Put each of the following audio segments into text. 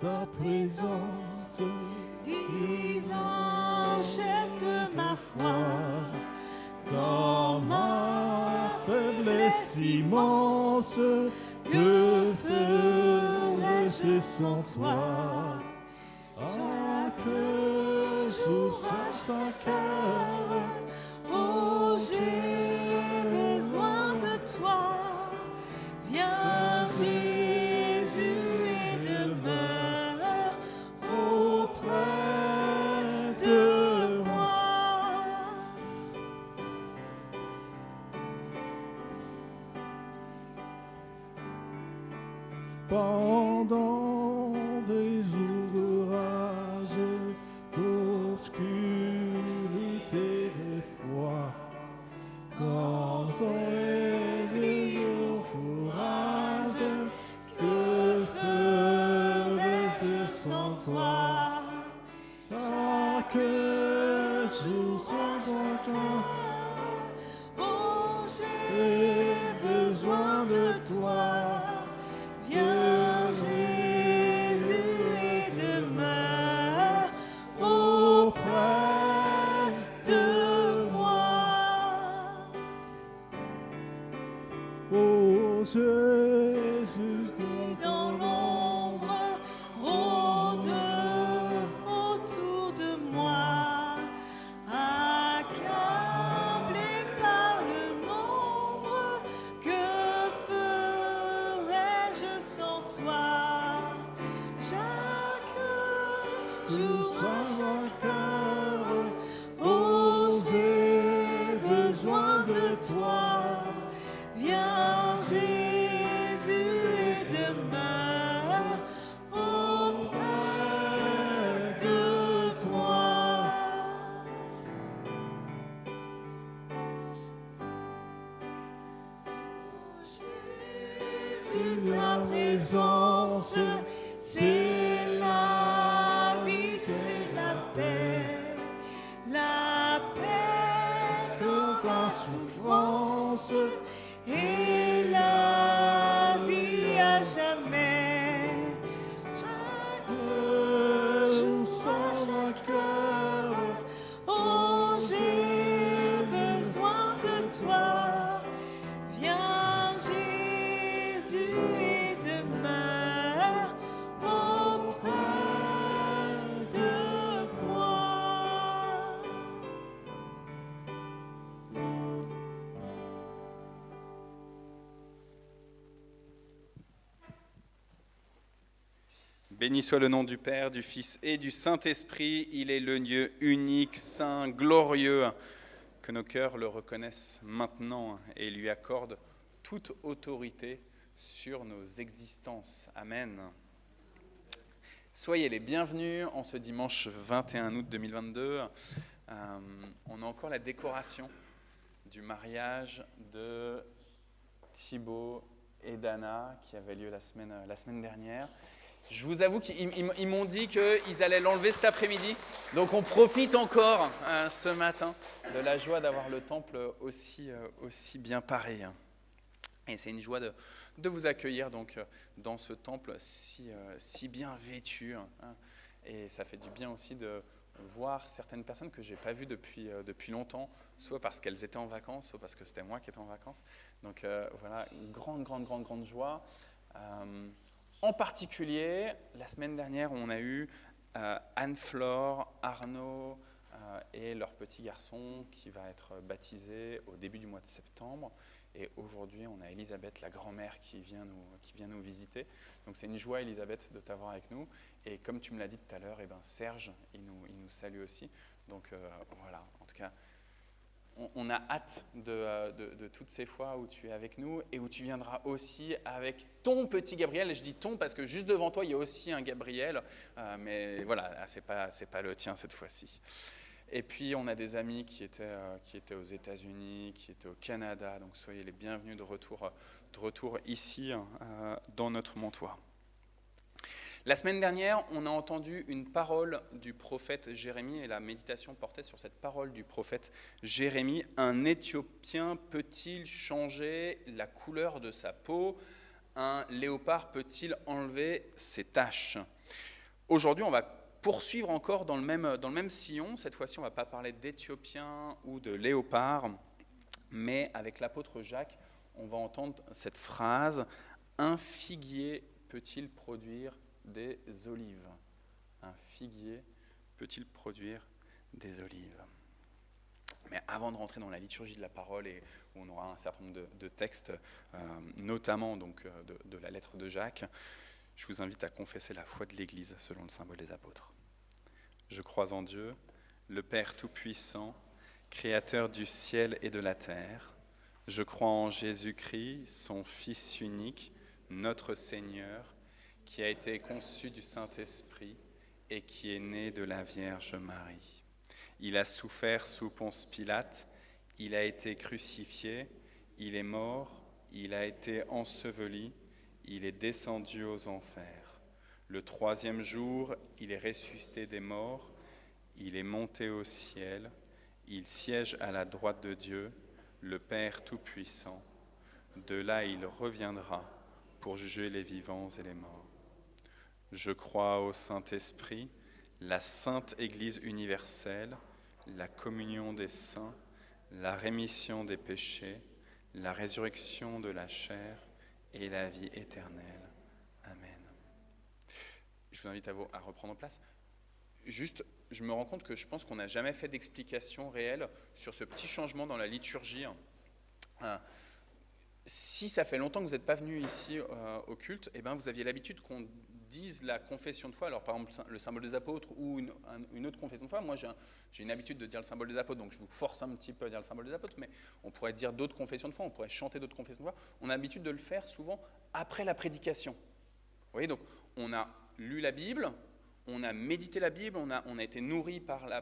ta présence, divin chef de ma foi, dans ma faiblesse immense, que ferais-je sans toi? Ah, que j'ouvre ton cœur, oh j'ai besoin de toi, viens Jésus et demeure auprès de moi. pendant des jours d'orage, d'obscurité des fois, quand est le courage, que ferais-je sans toi? Chaque jour sans toi, Oh, j'ai besoin de toi. viens Jésus et demeure auprès de moi. Oh Jésus, Dans l'ombre rôde autour de moi, accablé par le nombre, que ferais-je sans toi? Chaque jour, à chaque heure, oh j'ai besoin de toi. Viens Jésus et demeure auprès de moi. Jésus, ta présence, c'est la vie, c'est la paix dans la souffrance et la vie à jamais. Chaque jour, à chaque heure, oh j'ai besoin de toi. Viens Jésus et demeure auprès de moi. Béni soit le nom du Père, du Fils et du Saint-Esprit. Il est le Dieu unique, saint, glorieux. Que nos cœurs le reconnaissent maintenant et lui accordent toute autorité sur nos existences. Amen. Soyez les bienvenus en ce dimanche 21 août 2022. On a encore la décoration du mariage de Thibaut et d'Anna qui avait lieu la semaine dernière. Je vous avoue qu'ils m'ont dit qu'ils allaient l'enlever cet après-midi. Donc on profite encore ce matin de la joie d'avoir le temple aussi bien paré. Et c'est une joie de vous accueillir donc dans ce temple si bien vêtu. Et ça fait du bien aussi de voir certaines personnes que je n'ai pas vues depuis longtemps, soit parce qu'elles étaient en vacances, soit parce que c'était moi qui étais en vacances. Donc voilà, une grande joie. En particulier, la semaine dernière, on a eu Anne-Flore, Arnaud et leur petit garçon qui va être baptisé au début du mois de septembre. Et aujourd'hui, on a Elisabeth, la grand-mère, qui vient nous visiter. Donc c'est une joie, Elisabeth, de t'avoir avec nous. Et comme tu me l'as dit tout à l'heure, Serge, il nous salue aussi. Donc voilà, en tout cas, on a hâte de toutes ces fois où tu es avec nous et où tu viendras aussi avec ton petit Gabriel. Et je dis ton parce que juste devant toi, il y a aussi un Gabriel. Mais voilà, c'est pas le tien cette fois-ci. Et puis, on a des amis qui étaient aux États-Unis, qui étaient au Canada. Donc, soyez les bienvenus de retour ici, dans notre Montois. La semaine dernière, on a entendu une parole du prophète Jérémie et la méditation portait sur cette parole du prophète Jérémie. Un Éthiopien peut-il changer la couleur de sa peau ? Un léopard peut-il enlever ses taches ? aujourd'hui, on va poursuivre encore dans le même sillon. Cette fois-ci, on ne va pas parler d'Éthiopiens ou de léopards, mais avec l'apôtre Jacques, on va entendre cette phrase « Un figuier peut-il produire des olives ?» Un figuier peut-il produire des olives ? Mais avant de rentrer dans la liturgie de la parole, et où on aura un certain nombre de textes, notamment donc, de la lettre de Jacques, je vous invite à confesser la foi de l'Église selon le symbole des apôtres. Je crois en Dieu, le Père Tout-Puissant, Créateur du ciel et de la terre. Je crois en Jésus-Christ, son Fils unique, notre Seigneur, qui a été conçu du Saint-Esprit et qui est né de la Vierge Marie. Il a souffert sous Ponce Pilate, il a été crucifié, il est mort, il a été enseveli, il est descendu aux enfers. Le 3e jour, il est ressuscité des morts, il est monté au ciel, il siège à la droite de Dieu, le Père Tout-Puissant. De là, il reviendra pour juger les vivants et les morts. Je crois au Saint-Esprit, la Sainte Église universelle, la communion des saints, la rémission des péchés, la résurrection de la chair et la vie éternelle. Amen. Je vous invite à reprendre place. Juste, je me rends compte que je pense qu'on n'a jamais fait d'explication réelle sur ce petit changement dans la liturgie. Si ça fait longtemps que vous n'êtes pas venu ici au culte, eh ben vous aviez l'habitude qu'on dise la confession de foi. Alors par exemple le symbole des apôtres ou une autre confession de foi. Moi j'ai une habitude de dire le symbole des apôtres, donc je vous force un petit peu à dire le symbole des apôtres, mais on pourrait dire d'autres confessions de foi, on pourrait chanter d'autres confessions de foi. On a l'habitude de le faire souvent après la prédication. Vous voyez, donc on a lu la Bible, on a médité la Bible, on a été nourri par la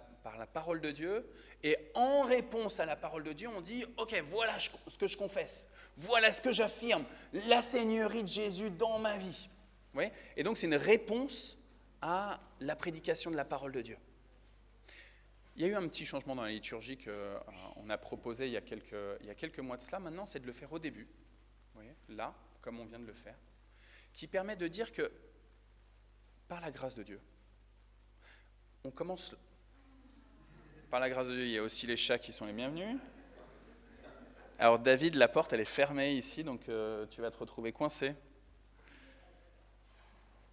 parole de Dieu, et en réponse à la parole de Dieu, on dit « Ok, voilà ce que je confesse, voilà ce que j'affirme, la Seigneurie de Jésus dans ma vie. » Vous voyez ? Et donc c'est une réponse à la prédication de la parole de Dieu. Il y a eu un petit changement dans la liturgie qu'on a proposé il y a quelques mois de cela. Maintenant, c'est de le faire au début, vous voyez, là, comme on vient de le faire, qui permet de dire que, par la grâce de Dieu, on commence... Par la grâce de Dieu, il y a aussi les chats qui sont les bienvenus. Alors David, la porte, elle est fermée ici, donc tu vas te retrouver coincé.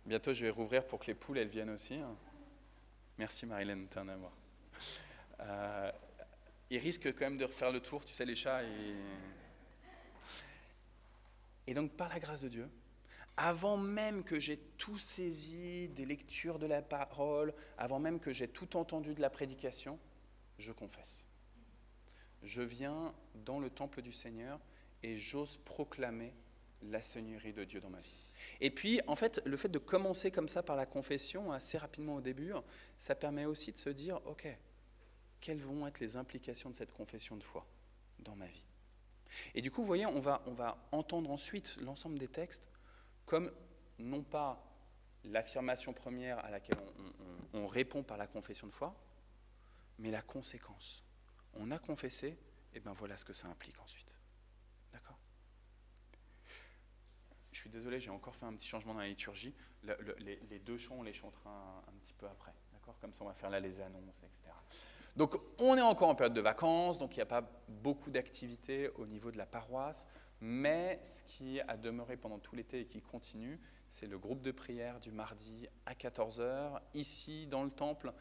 Bientôt, je vais rouvrir pour que les poules, elles viennent aussi. Merci Marilyn, t'es un amour. Ils risquent quand même de refaire le tour, tu sais, les chats. Et donc, par la grâce de Dieu, avant même que j'ai tout saisi des lectures de la parole, avant même que j'ai tout entendu de la prédication, je confesse. Je viens dans le temple du Seigneur et j'ose proclamer la Seigneurie de Dieu dans ma vie. Et puis, en fait, le fait de commencer comme ça par la confession, assez rapidement au début, ça permet aussi de se dire, ok, quelles vont être les implications de cette confession de foi dans ma vie ? Et du coup, vous voyez, on va entendre ensuite l'ensemble des textes comme non pas l'affirmation première à laquelle on répond par la confession de foi, mais la conséquence. On a confessé, et bien voilà ce que ça implique ensuite. D'accord ? Je suis désolé, j'ai encore fait un petit changement dans la liturgie. Les deux chants, on les chantera un petit peu après. D'accord ? Comme ça, on va faire là les annonces, etc. Donc, on est encore en période de vacances, donc il n'y a pas beaucoup d'activités au niveau de la paroisse. Mais ce qui a demeuré pendant tout l'été et qui continue, c'est le groupe de prière du mardi à 14h, ici dans le temple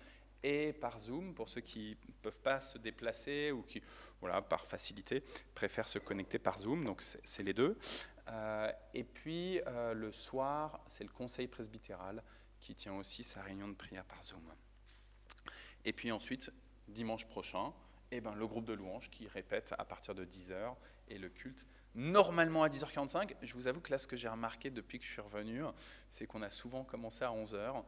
et par Zoom, pour ceux qui ne peuvent pas se déplacer ou qui, voilà, par facilité, préfèrent se connecter par Zoom. Donc, c'est les deux. Et puis, le soir, c'est le conseil presbytéral qui tient aussi sa réunion de prière par Zoom. Et puis ensuite, dimanche prochain, le groupe de louanges qui répète à partir de 10h et le culte normalement à 10h45. Je vous avoue que là, ce que j'ai remarqué depuis que je suis revenu, c'est qu'on a souvent commencé à 11h.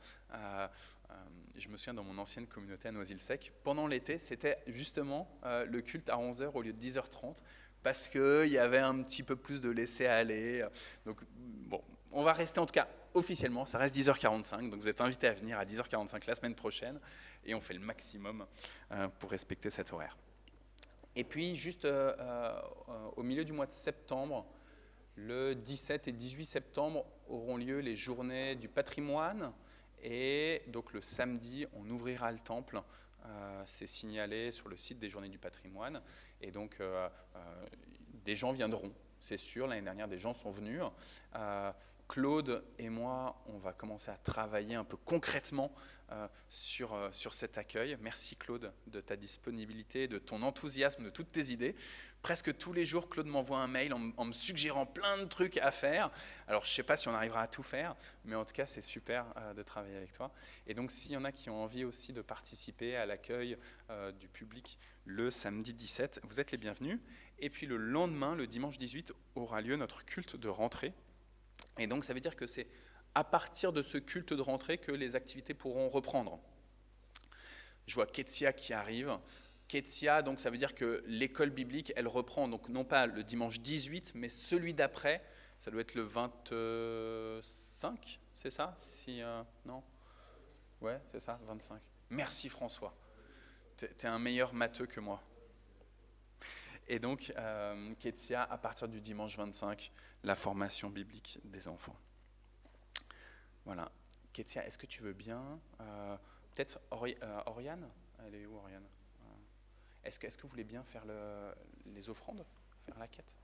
Je me souviens dans mon ancienne communauté à Noisy-le-Sec, pendant l'été, c'était justement le culte à 11h au lieu de 10h30 parce qu'il y avait un petit peu plus de laisser-aller. Donc, bon, on va rester en tout cas officiellement, ça reste 10h45, donc vous êtes invités à venir à 10h45 la semaine prochaine et on fait le maximum pour respecter cet horaire. Et puis, juste au milieu du mois de septembre, le 17 et 18 septembre auront lieu les journées du patrimoine Et donc le samedi, on ouvrira le temple. C'est signalé sur le site des Journées du patrimoine. Et donc, des gens viendront, c'est sûr. L'année dernière, des gens sont venus. Claude et moi, on va commencer à travailler un peu concrètement sur cet accueil. Merci Claude de ta disponibilité, de ton enthousiasme, de toutes tes idées. Presque tous les jours, Claude m'envoie un mail en me suggérant plein de trucs à faire. Alors, je ne sais pas si on arrivera à tout faire, mais en tout cas, c'est super de travailler avec toi. Et donc, s'il y en a qui ont envie aussi de participer à l'accueil du public le samedi 17, vous êtes les bienvenus. Et puis, le lendemain, le dimanche 18, aura lieu notre culte de rentrée. Et donc, ça veut dire que c'est à partir de ce culte de rentrée que les activités pourront reprendre. Je vois Ketsia qui arrive. Ketsia, donc ça veut dire que l'école biblique, elle reprend, donc non pas le dimanche 18, mais celui d'après, ça doit être le 25, c'est ça? Non? Ouais, c'est ça, 25. Merci François. T'es un meilleur matheux que moi. Et donc, Ketsia, à partir du dimanche 25, la formation biblique des enfants. Voilà. Ketsia, est-ce que tu veux bien peut-être Oriane? Elle est où, Oriane? Est-ce que vous voulez bien faire les offrandes? Faire la quête?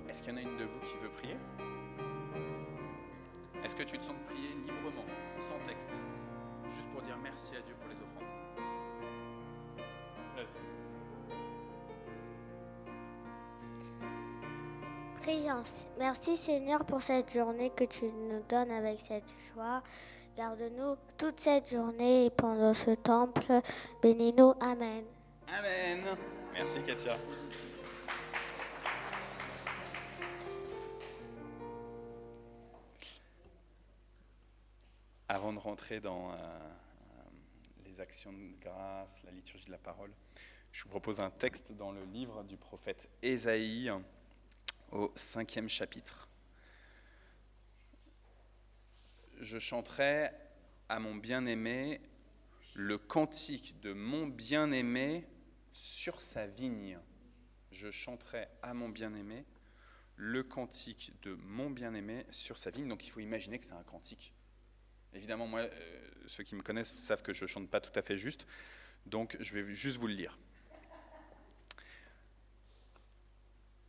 Est-ce qu'il y en a une de vous qui veut prier? Est-ce que tu te sens de prier librement, sans texte, juste pour dire merci à Dieu pour les offrandes? Vas-y. Prions. Merci Seigneur pour cette journée que tu nous donnes avec cette joie. Garde-nous toute cette journée et pendant ce temple. Bénis-nous. Amen. Amen. Merci Katia. Avant de rentrer dans les actions de grâce, la liturgie de la parole, je vous propose un texte dans le livre du prophète Ésaïe au 5e chapitre. Je chanterai à mon bien-aimé le cantique de mon bien-aimé sur sa vigne. Je chanterai à mon bien-aimé le cantique de mon bien-aimé sur sa vigne. Donc il faut imaginer que c'est un cantique. Évidemment, moi, ceux qui me connaissent savent que je ne chante pas tout à fait juste, donc je vais juste vous le lire.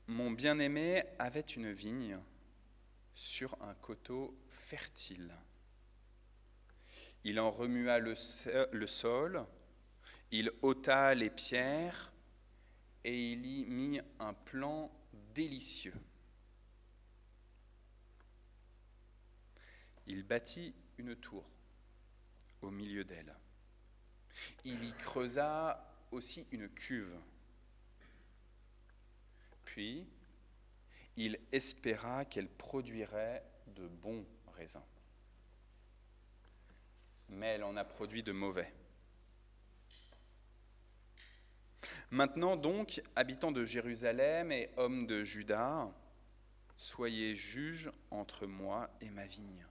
Mon bien-aimé avait une vigne sur un coteau fertile. Il en remua le sol, il ôta les pierres et il y mit un plan délicieux. Il bâtit une tour au milieu d'elle. Il y creusa aussi une cuve. Puis, il espéra qu'elle produirait de bons raisins. Mais elle en a produit de mauvais. Maintenant donc, habitants de Jérusalem et hommes de Juda, soyez juges entre moi et ma vigne.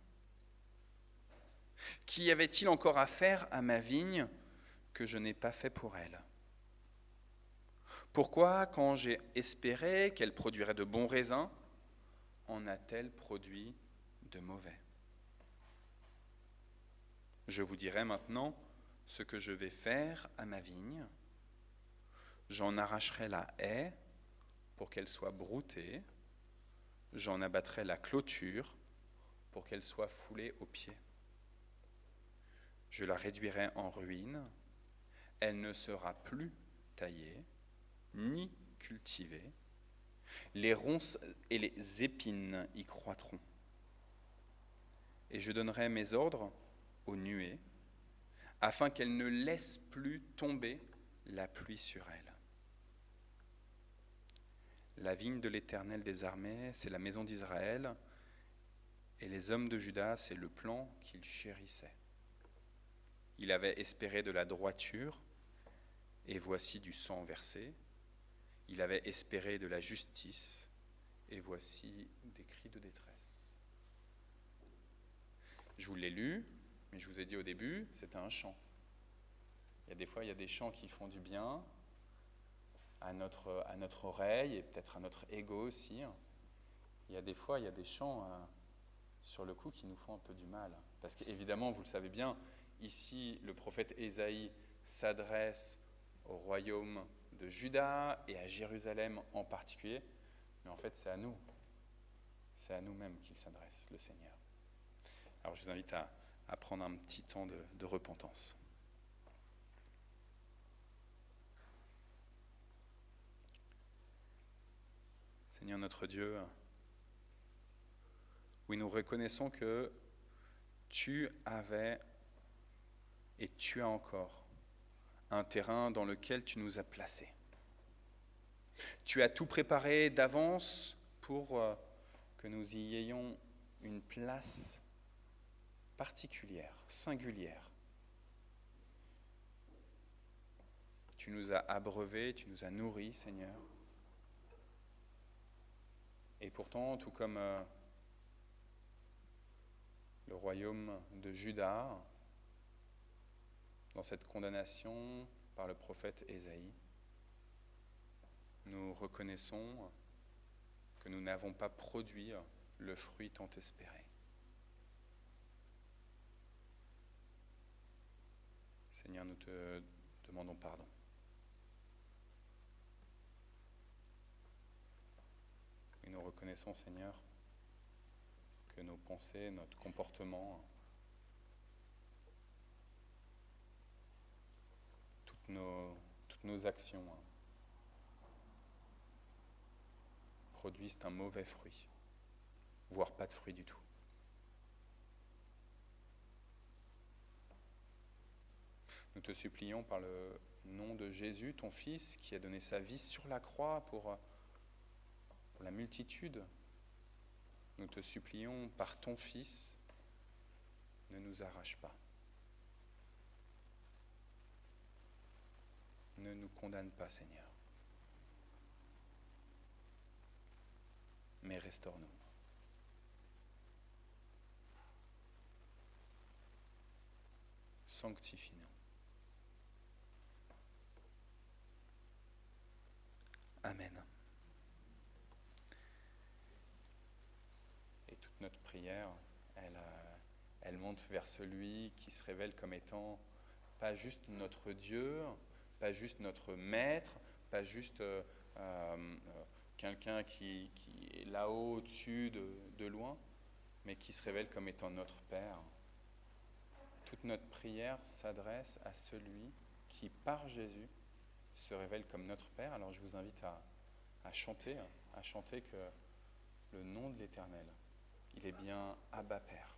Qu'y avait-il encore à faire à ma vigne que je n'ai pas fait pour elle? Pourquoi, quand j'ai espéré qu'elle produirait de bons raisins, en a-t-elle produit de mauvais? Je vous dirai maintenant ce que je vais faire à ma vigne. J'en arracherai la haie pour qu'elle soit broutée. J'en abattrai la clôture pour qu'elle soit foulée aux pieds. Je la réduirai en ruine. Elle ne sera plus taillée, ni cultivée. Les ronces et les épines y croîtront. Et je donnerai mes ordres aux nuées, afin qu'elles ne laissent plus tomber la pluie sur elles. La vigne de l'Éternel des armées, c'est la maison d'Israël, et les hommes de Juda, c'est le plan qu'il chérissait. Il avait espéré de la droiture, et voici du sang versé. Il avait espéré de la justice, et voici des cris de détresse. Je vous l'ai lu, mais je vous ai dit au début, c'était un chant. Il y a des fois, il y a des chants qui font du bien à notre oreille et peut-être à notre ego aussi. Il y a des fois, il y a des chants sur le coup qui nous font un peu du mal. Parce qu'évidemment, vous le savez bien, ici, le prophète Ésaïe s'adresse au royaume de Juda et à Jérusalem en particulier. Mais en fait, c'est à nous. C'est à nous-mêmes qu'il s'adresse, le Seigneur. Alors, je vous invite à prendre un petit temps de repentance. Seigneur notre Dieu, oui, nous reconnaissons que tu avais et tu as encore un terrain dans lequel tu nous as placés. Tu as tout préparé d'avance pour que nous y ayons une place particulière, singulière. Tu nous as abreuvés, tu nous as nourris, Seigneur. Et pourtant, tout comme le royaume de Juda, dans cette condamnation par le prophète Ésaïe, nous reconnaissons que nous n'avons pas produit le fruit tant espéré. Seigneur, nous te demandons pardon. Et nous reconnaissons, Seigneur, que nos pensées, notre comportement, toutes nos actions produisent un mauvais fruit, voire pas de fruit du tout. Nous te supplions par le nom de Jésus, ton Fils, qui a donné sa vie sur la croix pour la multitude. Nous te supplions par ton Fils, ne nous arrache pas. Ne nous condamne pas, Seigneur. Mais restaure-nous. Sanctifie-nous. Amen. Et toute notre prière, elle monte vers celui qui se révèle comme étant pas juste notre Dieu, pas juste notre maître, pas juste quelqu'un qui est là-haut, au-dessus, de loin, mais qui se révèle comme étant notre Père. Toute notre prière s'adresse à celui qui, par Jésus, se révèle comme notre Père. Alors je vous invite à chanter que le nom de l'Éternel, il est bien Abba Père.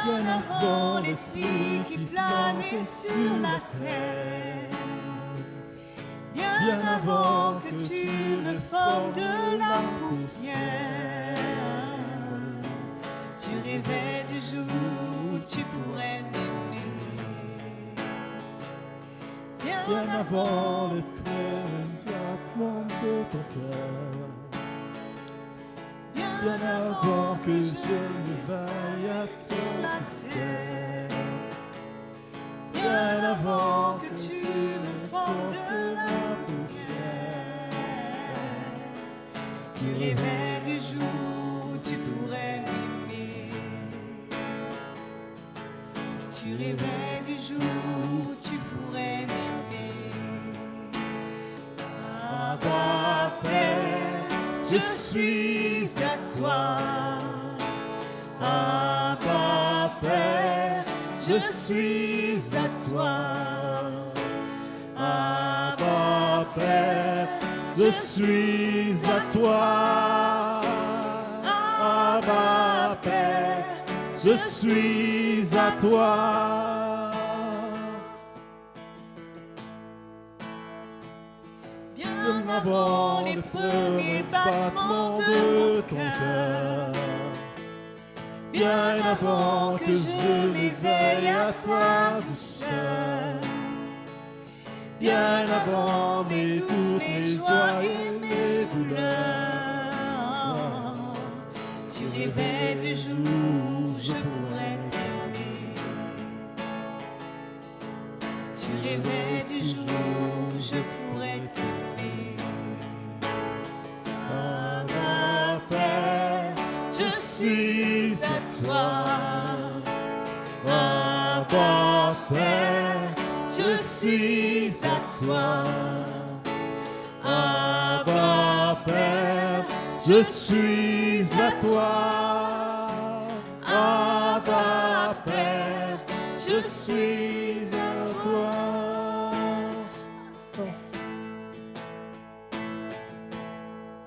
Bien avant l'esprit qui planait sur la terre, bien avant que tu me formes de la poussière, tu rêvais du jour où tu pourrais m'aimer. bien avant les premiers battements de ton cœur, bien avant que je m'éveille à sur la ton terre, cœur, bien avant que tu me formes de la poussière. Tu rêvais du jour où tu pourrais m'aimer. Tu rêvais du jour où tu pourrais m'aimer. Abba Père, je suis à toi. Abba Père, je suis à toi. Abba Père, je suis à toi. Abba Père, je suis à toi. Bien avant les premiers battements de ton cœur, bien avant que je m'éveille à ta douceur, bien avant toutes mes joies et mes douleurs, tu rêvais du jour où je pourrais t'aimer. Tu rêvais du jour où je pourrais t'aimer. Abba Père, je suis à toi. Abba Père, Je suis à toi. Abba Père, je suis à toi. Abba Père, je suis à toi.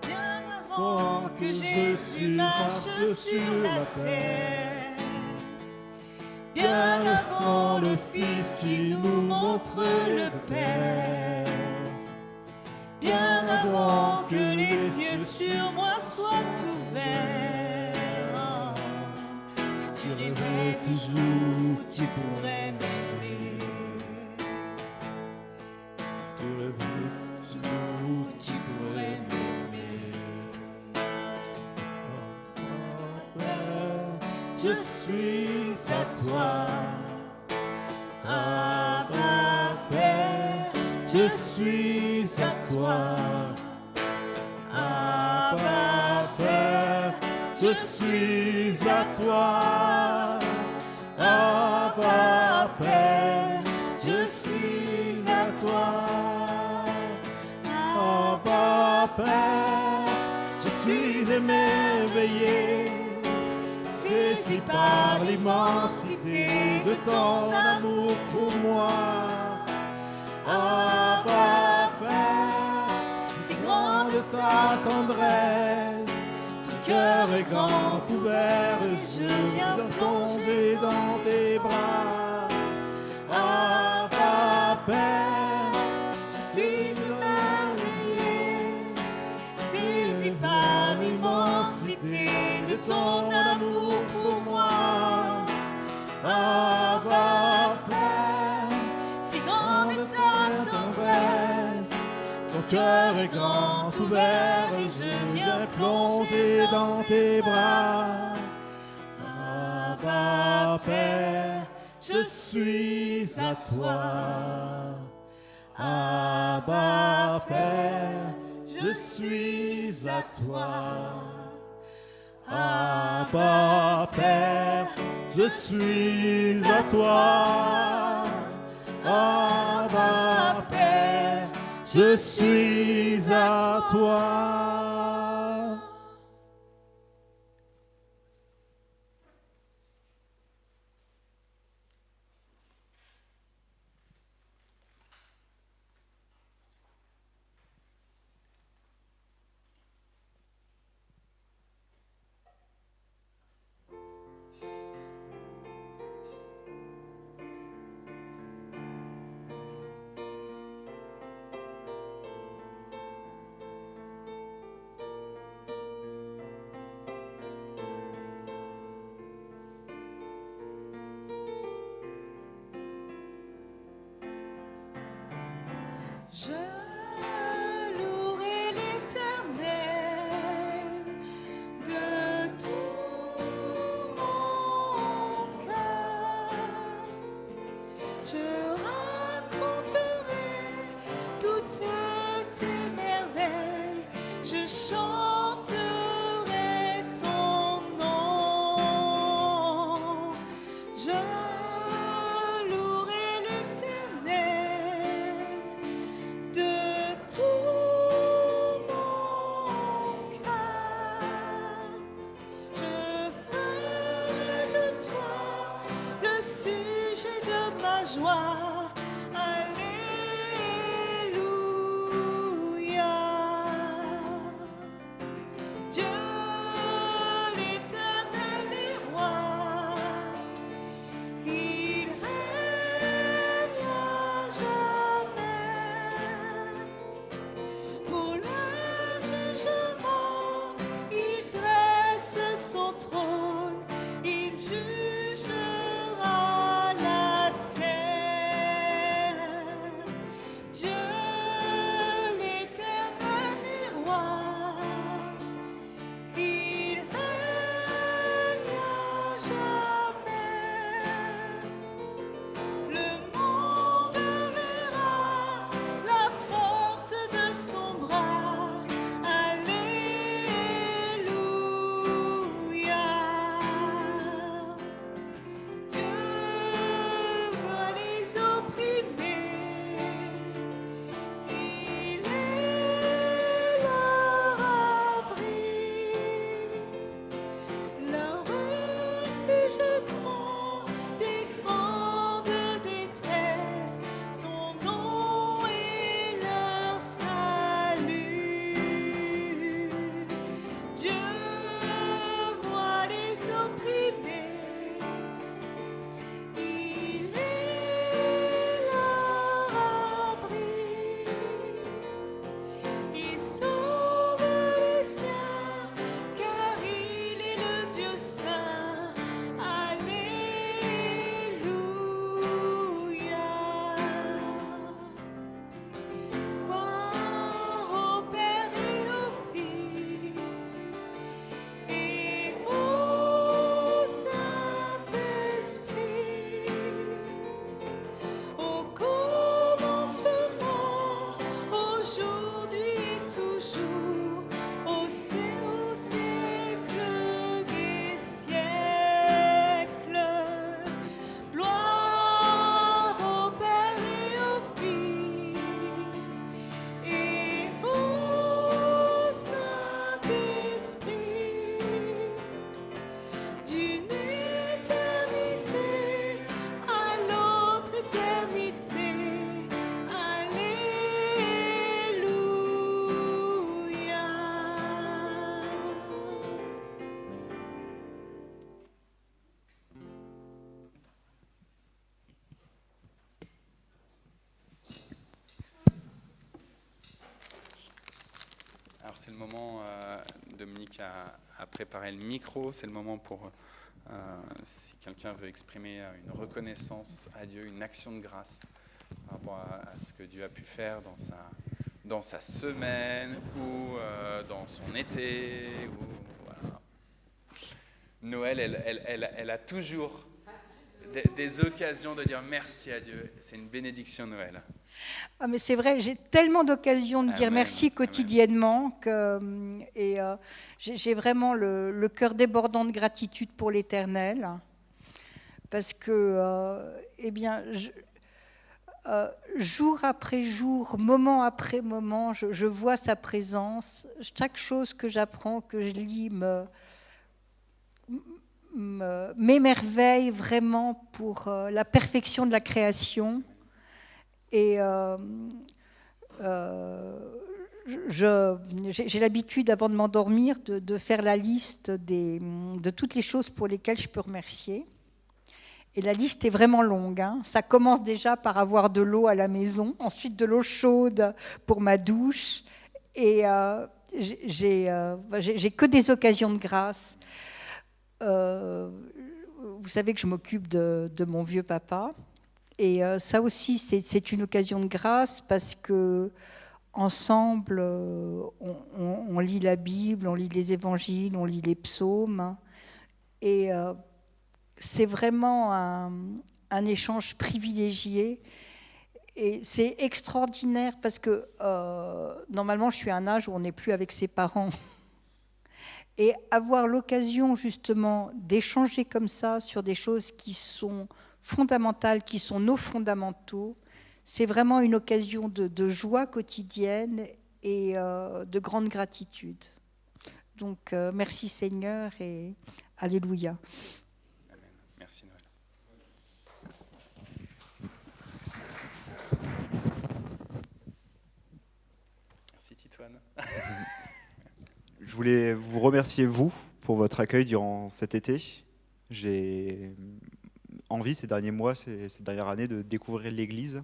Bien avant que Jésus marche sur la terre, bien avant le Fils qui nous montre le Père, bien avant que les yeux sur moi soient ouverts, tu rêvais du jour où tu pourrais m'aimer. Tu rêves Du jour où tu pourrais m'aimer. Père, Je suis à toi. Abba Père, je suis à toi. Abba Père, je suis à toi. Abba Père, je suis à toi. Abba Père, je suis émerveillé, saisi par l'immensité de ton amour pour moi. Abba Père, si grande ta tendresse, ton cœur est grand ouvert et je viens plonger dans tes bras. Abba Père, je suis émerveillé, saisi par l'immensité de ton amour pour moi. Abba Père, Si grande est ta tendresse, ton cœur est grand ouvert et je viens plonger dans tes bras. Abba Père, je suis à toi. Abba Père, je suis à toi. Abba Père, je suis à toi. Abba Père, je suis à toi. Je louerai l'Éternel de tout mon cœur. Je raconterai toutes tes merveilles. Je chanterai ton nom. Je louerai l'Éternel de tout mon cœur. Je ferai de toi le sujet de ma joie. Alléluia. Dieu l'Éternel est roi. Il règne à jamais. Pour le jugement, il dresse son trône. Il jugera la terre. Dieu l'Éternel est roi. Il règne à jamais. Le monde verra la force de son bras. Alléluia. Dieu voit les opprimés. Il est leur abri, leur refuge dans des grandes détresses. Son nom est leur salut. Dieu voit les opprimés. Il est leur abri. Il sauve les siens, car il est le Dieu saint. Alléluia. Gloire au Père et au Fils et au Saint-Esprit, au commencement, aujourd'hui et toujours, au siècle des siècles. Gloire au Père et au Fils et au Saint-Esprit, d'une éternité à l'autre éternité. Alléluia. Alors c'est le moment, Dominique a préparé le micro, c'est le moment pour, si quelqu'un veut exprimer une reconnaissance à Dieu, une action de grâce par rapport à ce que Dieu a pu faire dans sa semaine ou dans son été. Ou, voilà. Noël, elle a toujours des occasions de dire merci à Dieu. C'est une bénédiction Noël. Ah, mais c'est vrai, j'ai tellement d'occasions de dire Amen, merci quotidiennement et j'ai vraiment le cœur débordant de gratitude pour l'Éternel, parce que, eh bien, jour après jour, moment après moment, je vois sa présence. Chaque chose que j'apprends, que je lis, m'émerveille vraiment pour la perfection de la création. Et j'ai l'habitude, avant de m'endormir, de faire la liste de toutes les choses pour lesquelles je peux remercier. Et la liste est vraiment longue, hein. Ça commence déjà par avoir de l'eau à la maison, ensuite de l'eau chaude pour ma douche. Et j'ai que des occasions de grâce. Vous savez que je m'occupe de mon vieux papa. Et ça aussi, c'est une occasion de grâce parce que ensemble, on lit la Bible, on lit les évangiles, on lit les psaumes. Et c'est vraiment un échange privilégié. Et c'est extraordinaire parce que normalement, je suis à un âge où on n'est plus avec ses parents. Et avoir l'occasion justement d'échanger comme ça sur des choses qui sont fondamentales, qui sont nos fondamentaux, c'est vraiment une occasion de joie quotidienne et de grande gratitude. Donc merci Seigneur et alléluia. Amen. Merci Noël. Merci Titoine. Je voulais vous remercier, vous, pour votre accueil durant cet été. J'ai envie, ces derniers mois, cette dernière année, de découvrir l'Église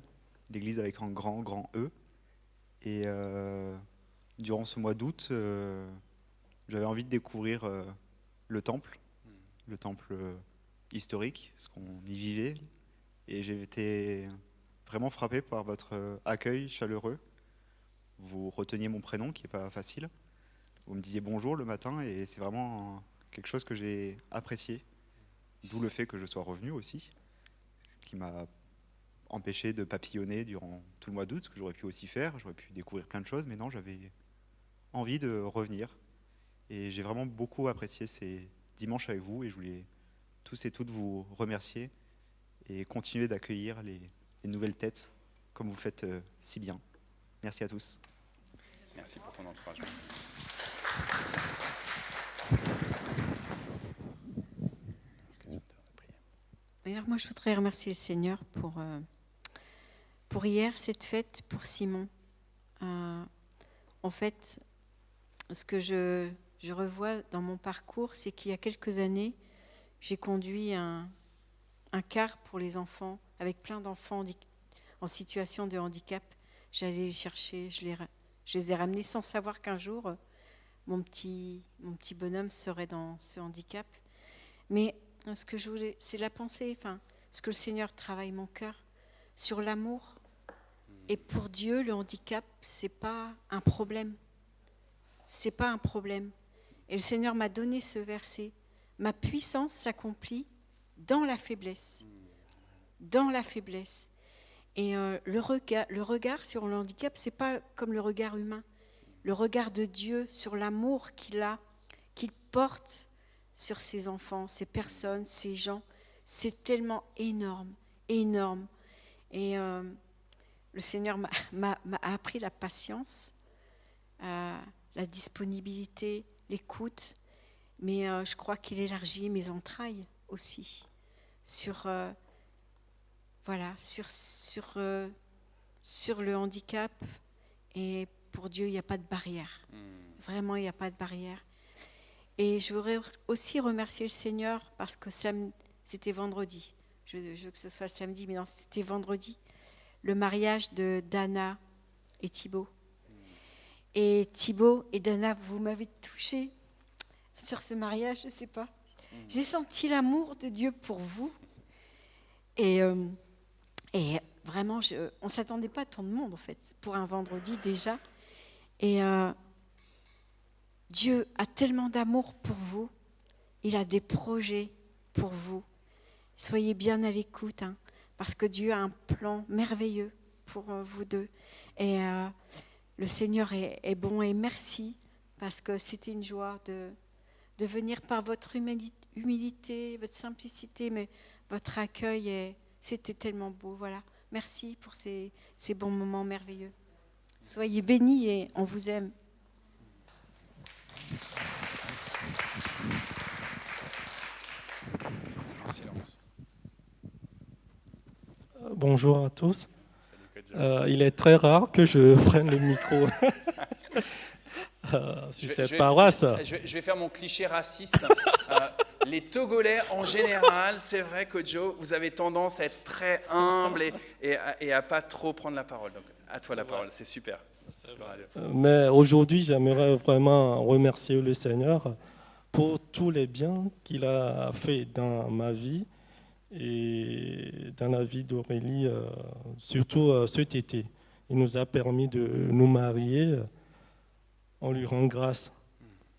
avec un grand, grand E. Et durant ce mois d'août, j'avais envie de découvrir le temple historique, ce qu'on y vivait. Et j'ai été vraiment frappé par votre accueil chaleureux. Vous reteniez mon prénom, qui n'est pas facile. Vous me disiez bonjour le matin, et c'est vraiment quelque chose que j'ai apprécié. D'où le fait que je sois revenu aussi, ce qui m'a empêché de papillonner durant tout le mois d'août, ce que j'aurais pu aussi faire. J'aurais pu découvrir plein de choses, mais non, j'avais envie de revenir. Et j'ai vraiment beaucoup apprécié ces dimanches avec vous, et je voulais tous et toutes vous remercier et continuer d'accueillir les nouvelles têtes comme vous le faites si bien. Merci à tous. Merci pour ton encouragement. Alors moi, je voudrais remercier le Seigneur pour hier, cette fête, pour Simon. En fait, ce que je revois dans mon parcours, c'est qu'il y a quelques années, j'ai conduit un car pour les enfants, avec plein d'enfants en situation de handicap. J'allais les chercher, je les ai ramenés sans savoir qu'un jour, mon petit bonhomme serait dans ce handicap. Mais ce que je voulais, c'est la pensée, ce que le Seigneur travaille mon cœur sur l'amour. Et pour Dieu, le handicap, c'est pas un problème. C'est pas un problème. Et le Seigneur m'a donné ce verset. Ma puissance s'accomplit dans la faiblesse. Dans la faiblesse. Et le regard sur le handicap, c'est pas comme le regard humain. Le regard de Dieu sur l'amour qu'il porte sur ses enfants, ces personnes, ces gens, c'est tellement énorme, énorme. Et le Seigneur m'a appris la patience, la disponibilité, l'écoute, mais je crois qu'il élargit mes entrailles aussi sur le handicap. Et pour Dieu, il n'y a pas de barrière. Vraiment, il n'y a pas de barrière. Et je voudrais aussi remercier le Seigneur parce que c'était vendredi. Je veux que ce soit samedi, mais non, c'était vendredi. Le mariage de Dana et Thibaut. Et Thibaut et Dana, vous m'avez touchée sur ce mariage, je ne sais pas. J'ai senti l'amour de Dieu pour vous. Et vraiment, on ne s'attendait pas à tant de monde, en fait, pour un vendredi déjà. Et Dieu a tellement d'amour pour vous. Il a des projets pour vous. Soyez bien à l'écoute, parce que Dieu a un plan merveilleux pour vous deux. Et le Seigneur est bon, et merci, parce que c'était une joie de venir par votre humilité, votre simplicité, mais votre accueil, c'était tellement beau. Voilà. Merci pour ces bons moments merveilleux. Soyez bénis et on vous aime. Merci Laurence. Bonjour à tous. Salut Kodjo. Il est très rare que je prenne le micro sur cette paroisse. Je vais faire mon cliché raciste. Les Togolais, en général, c'est vrai, Kodjo, vous avez tendance à être très humble et à pas trop prendre la parole. Donc, à toi la parole, c'est super. Mais aujourd'hui, j'aimerais vraiment remercier le Seigneur pour tous les biens qu'il a fait dans ma vie et dans la vie d'Aurélie, surtout cet été. Il nous a permis de nous marier. On lui rend grâce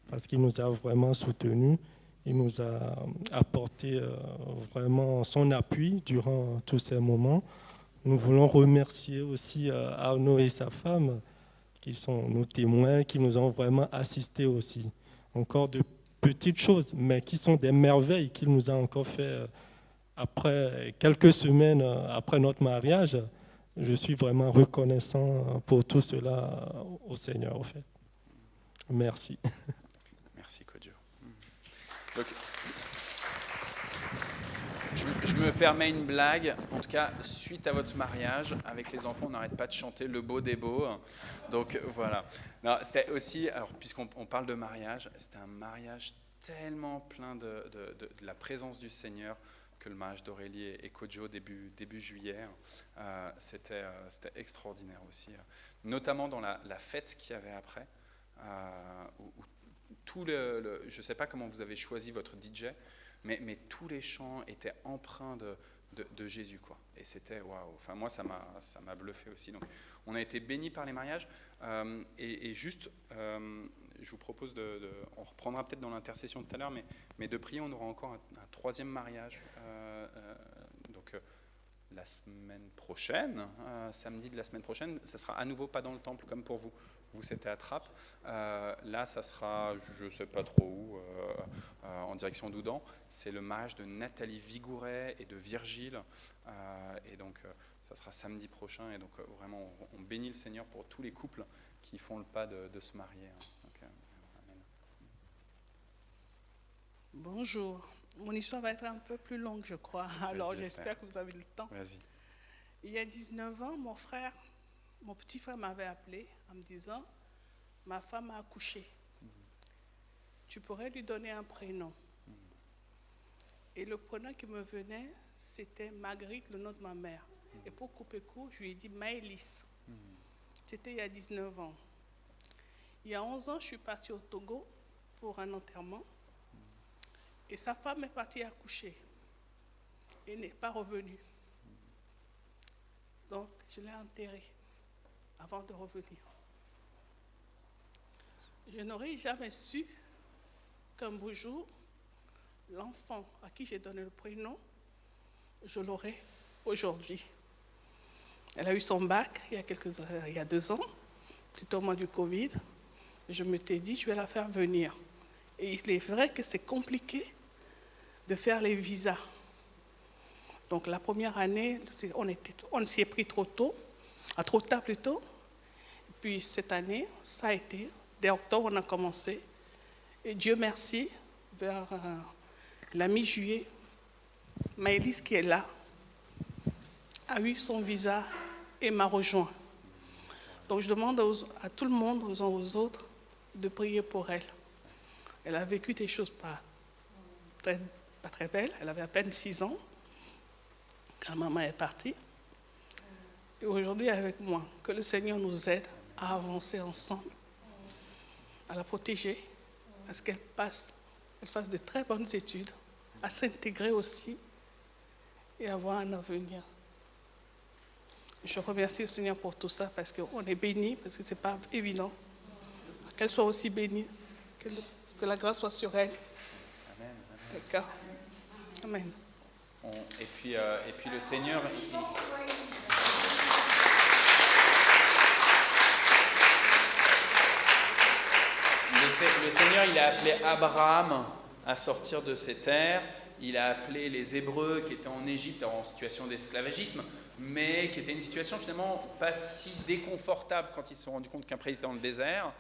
parce qu'il nous a vraiment soutenus. Il nous a apporté vraiment son appui durant tous ces moments. Nous voulons remercier aussi Arnaud et sa femme, qui sont nos témoins, qui nous ont vraiment assistés aussi. Encore de petites choses, mais qui sont des merveilles qu'il nous a encore fait après quelques semaines après notre mariage. Je suis vraiment reconnaissant pour tout cela au Seigneur, en fait. Merci. Merci, Kodjo. Donc, je me permets une blague. En tout cas, suite à votre mariage, avec les enfants, on n'arrête pas de chanter Le Beau des Beaux. Donc, voilà. Non, c'était aussi, alors, puisqu'on parle de mariage, c'était un mariage tellement plein de la présence du Seigneur que le mariage d'Aurélie et Kodjo début juillet. C'était extraordinaire aussi. Notamment dans la fête qu'il y avait après. Où tout je ne sais pas comment vous avez choisi votre DJ, mais tous les chants étaient empreints de Jésus, quoi. Et c'était waouh. Enfin, moi, ça m'a bluffé aussi. Donc, on a été bénis par les mariages. Et juste, je vous propose on reprendra peut-être dans l'intercession tout à l'heure, mais de prier, on aura encore un troisième mariage. Donc, la semaine prochaine, samedi de la semaine prochaine, ça sera à nouveau pas dans le temple comme pour vous. Vous, c'était à Trappes. Là, ça sera, je ne sais pas trop où, en direction d'Oudan. C'est le mariage de Nathalie Vigouret et de Virgile. Et donc, ça sera samedi prochain. Et donc, vraiment, on bénit le Seigneur pour tous les couples qui font le pas de se marier. Donc, amen. Bonjour. Mon histoire va être un peu plus longue, je crois. Alors, j'espère que vous avez le temps. Vas-y. Il y a 19 ans, mon petit frère m'avait appelé en me disant « Ma femme a accouché. Tu pourrais lui donner un prénom. » Et le prénom qui me venait, c'était Marguerite, le nom de ma mère. Et pour couper court, je lui ai dit Maëlys. C'était il y a 19 ans. Il y a 11 ans, je suis partie au Togo pour un enterrement. Et sa femme est partie accoucher et n'est pas revenue. Donc, je l'ai enterrée avant de revenir. Je n'aurais jamais su qu'un beau jour, l'enfant à qui j'ai donné le prénom, je l'aurai aujourd'hui. Elle a eu son bac il y a 2 ans, c'était au mois du Covid. Je m'étais dit, je vais la faire venir. Et il est vrai que c'est compliqué de faire les visas. Donc la première année, on s'y est pris trop tard plutôt. Et puis cette année, ça a été, dès octobre, on a commencé. Et Dieu merci, vers la mi-juillet, Maëlys qui est là, a eu son visa et m'a rejoint. Donc je demande à tout le monde, aux uns aux autres, de prier pour elle. Elle a vécu des choses pas très belles. Elle avait à peine 6 ans quand maman est partie. Et aujourd'hui, avec moi, que le Seigneur nous aide à avancer ensemble, à la protéger, à ce qu'elle fasse de très bonnes études, à s'intégrer aussi et avoir un avenir. Je remercie le Seigneur pour tout ça parce qu'on est bénis, parce que ce n'est pas évident. Qu'elle soit aussi bénie, que la grâce soit sur elle. Amen. D'accord. Amen. Et puis le Seigneur... Le Seigneur, il a appelé Abraham à sortir de ses terres. Il a appelé les Hébreux qui étaient en Égypte en situation d'esclavagisme, mais qui était une situation finalement pas si déconfortable quand ils se sont rendus compte qu'après ils étaient dans le désert.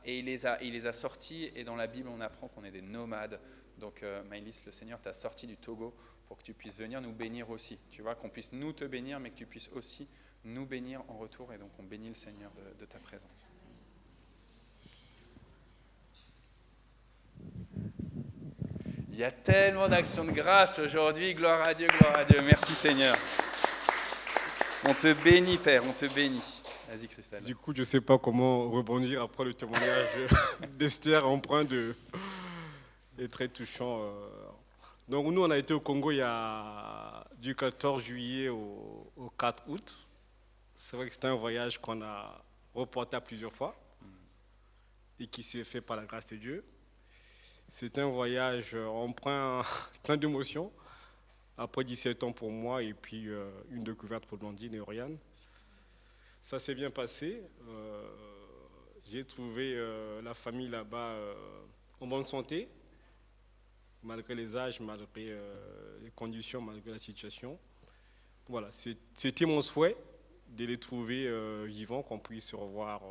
Et il les a sortis. Et dans la Bible, on apprend qu'on est des nomades. Donc Maëlys, le Seigneur t'a sorti du Togo pour que tu puisses venir nous bénir aussi. Tu vois, qu'on puisse nous te bénir, mais que tu puisses aussi nous bénir en retour. Et donc on bénit le Seigneur de ta présence. Il y a tellement d'actions de grâce aujourd'hui. Gloire à Dieu, gloire à Dieu. Merci Seigneur. On te bénit, Père, on te bénit. Vas-y, Christelle. Du coup, je ne sais pas comment rebondir après le témoignage d'Esther, empreint et très touchant. Donc nous, on a été au Congo du 14 juillet au 4 août. C'est vrai que c'était un voyage qu'on a reporté à plusieurs fois et qui s'est fait par la grâce de Dieu. C'était un voyage empreint plein d'émotions. Après 17 ans pour moi et puis une découverte pour Blandine et Oriane. Ça s'est bien passé. J'ai trouvé la famille là-bas en bonne santé, malgré les âges, malgré les conditions, malgré la situation. Voilà, c'était mon souhait de les trouver vivants, qu'on puisse se revoir,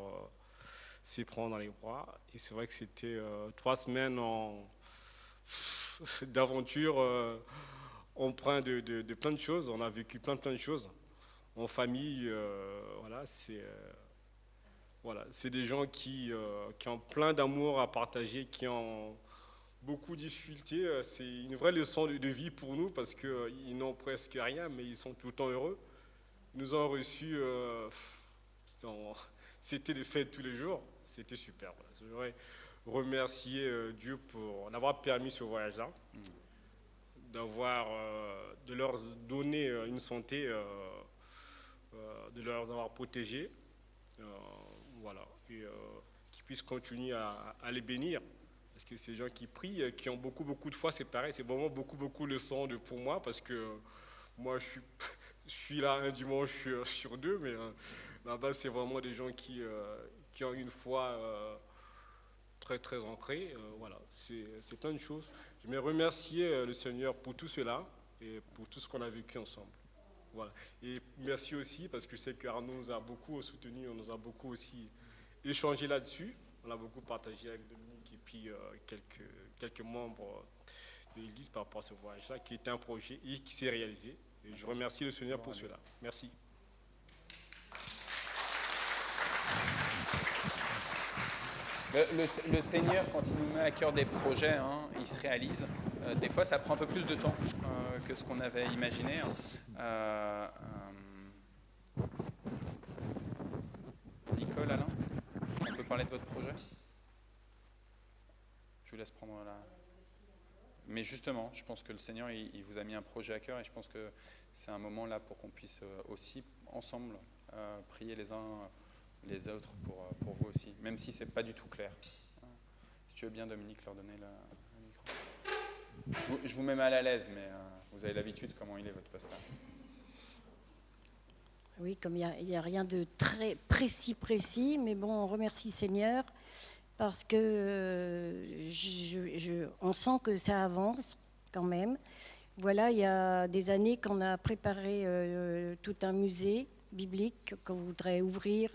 se prendre dans les bras. Et c'est vrai que c'était 3 semaines d'aventure empreint de plein de choses. On a vécu plein de choses en famille. C'est des gens qui ont plein d'amour à partager, qui ont beaucoup de difficultés. C'est une vraie leçon de vie pour nous parce qu'ils n'ont presque rien, mais ils sont tout le temps heureux. Ils nous ont reçus, c'était des fêtes tous les jours, c'était super. Voilà. Je voudrais remercier Dieu pour d'avoir permis ce voyage-là, de leur donner une santé, de leur avoir protégés, voilà, et qu'ils puissent continuer à les bénir. Parce que ces gens qui prient, qui ont beaucoup de foi, c'est pareil, c'est vraiment beaucoup de leçons pour moi, parce que moi je suis là un dimanche sur 2, mais là-bas c'est vraiment des gens qui ont une foi très ancrée. Voilà, c'est plein de choses. Je vais remercier le Seigneur pour tout cela et pour tout ce qu'on a vécu ensemble. Voilà. Et merci aussi parce que je sais qu'Arnaud nous a beaucoup soutenu, on nous a beaucoup aussi échangé là-dessus. On a beaucoup partagé avec Dominique et puis quelques membres de l'Église par rapport à ce voyage-là, qui était un projet et qui s'est réalisé. Et je remercie le Seigneur pour cela. Merci. Le Seigneur, quand il nous met à cœur des projets, il se réalise. Des fois, ça prend un peu plus de temps que ce qu'on avait imaginé. Nicole, Alain, on peut parler de votre projet ? Je vous laisse prendre la... Mais justement, je pense que le Seigneur, il vous a mis un projet à cœur et je pense que c'est un moment là pour qu'on puisse aussi, ensemble, prier les uns les autres pour vous aussi, même si ce n'est pas du tout clair. Si tu veux bien, Dominique, leur donner le micro. Je vous mets mal à l'aise, mais vous avez l'habitude, comment il est votre poste. Oui, comme il n'y a rien de très précis, mais bon, on remercie le Seigneur parce que on sent que ça avance quand même. Voilà, il y a des années qu'on a préparé tout un musée biblique qu'on voudrait ouvrir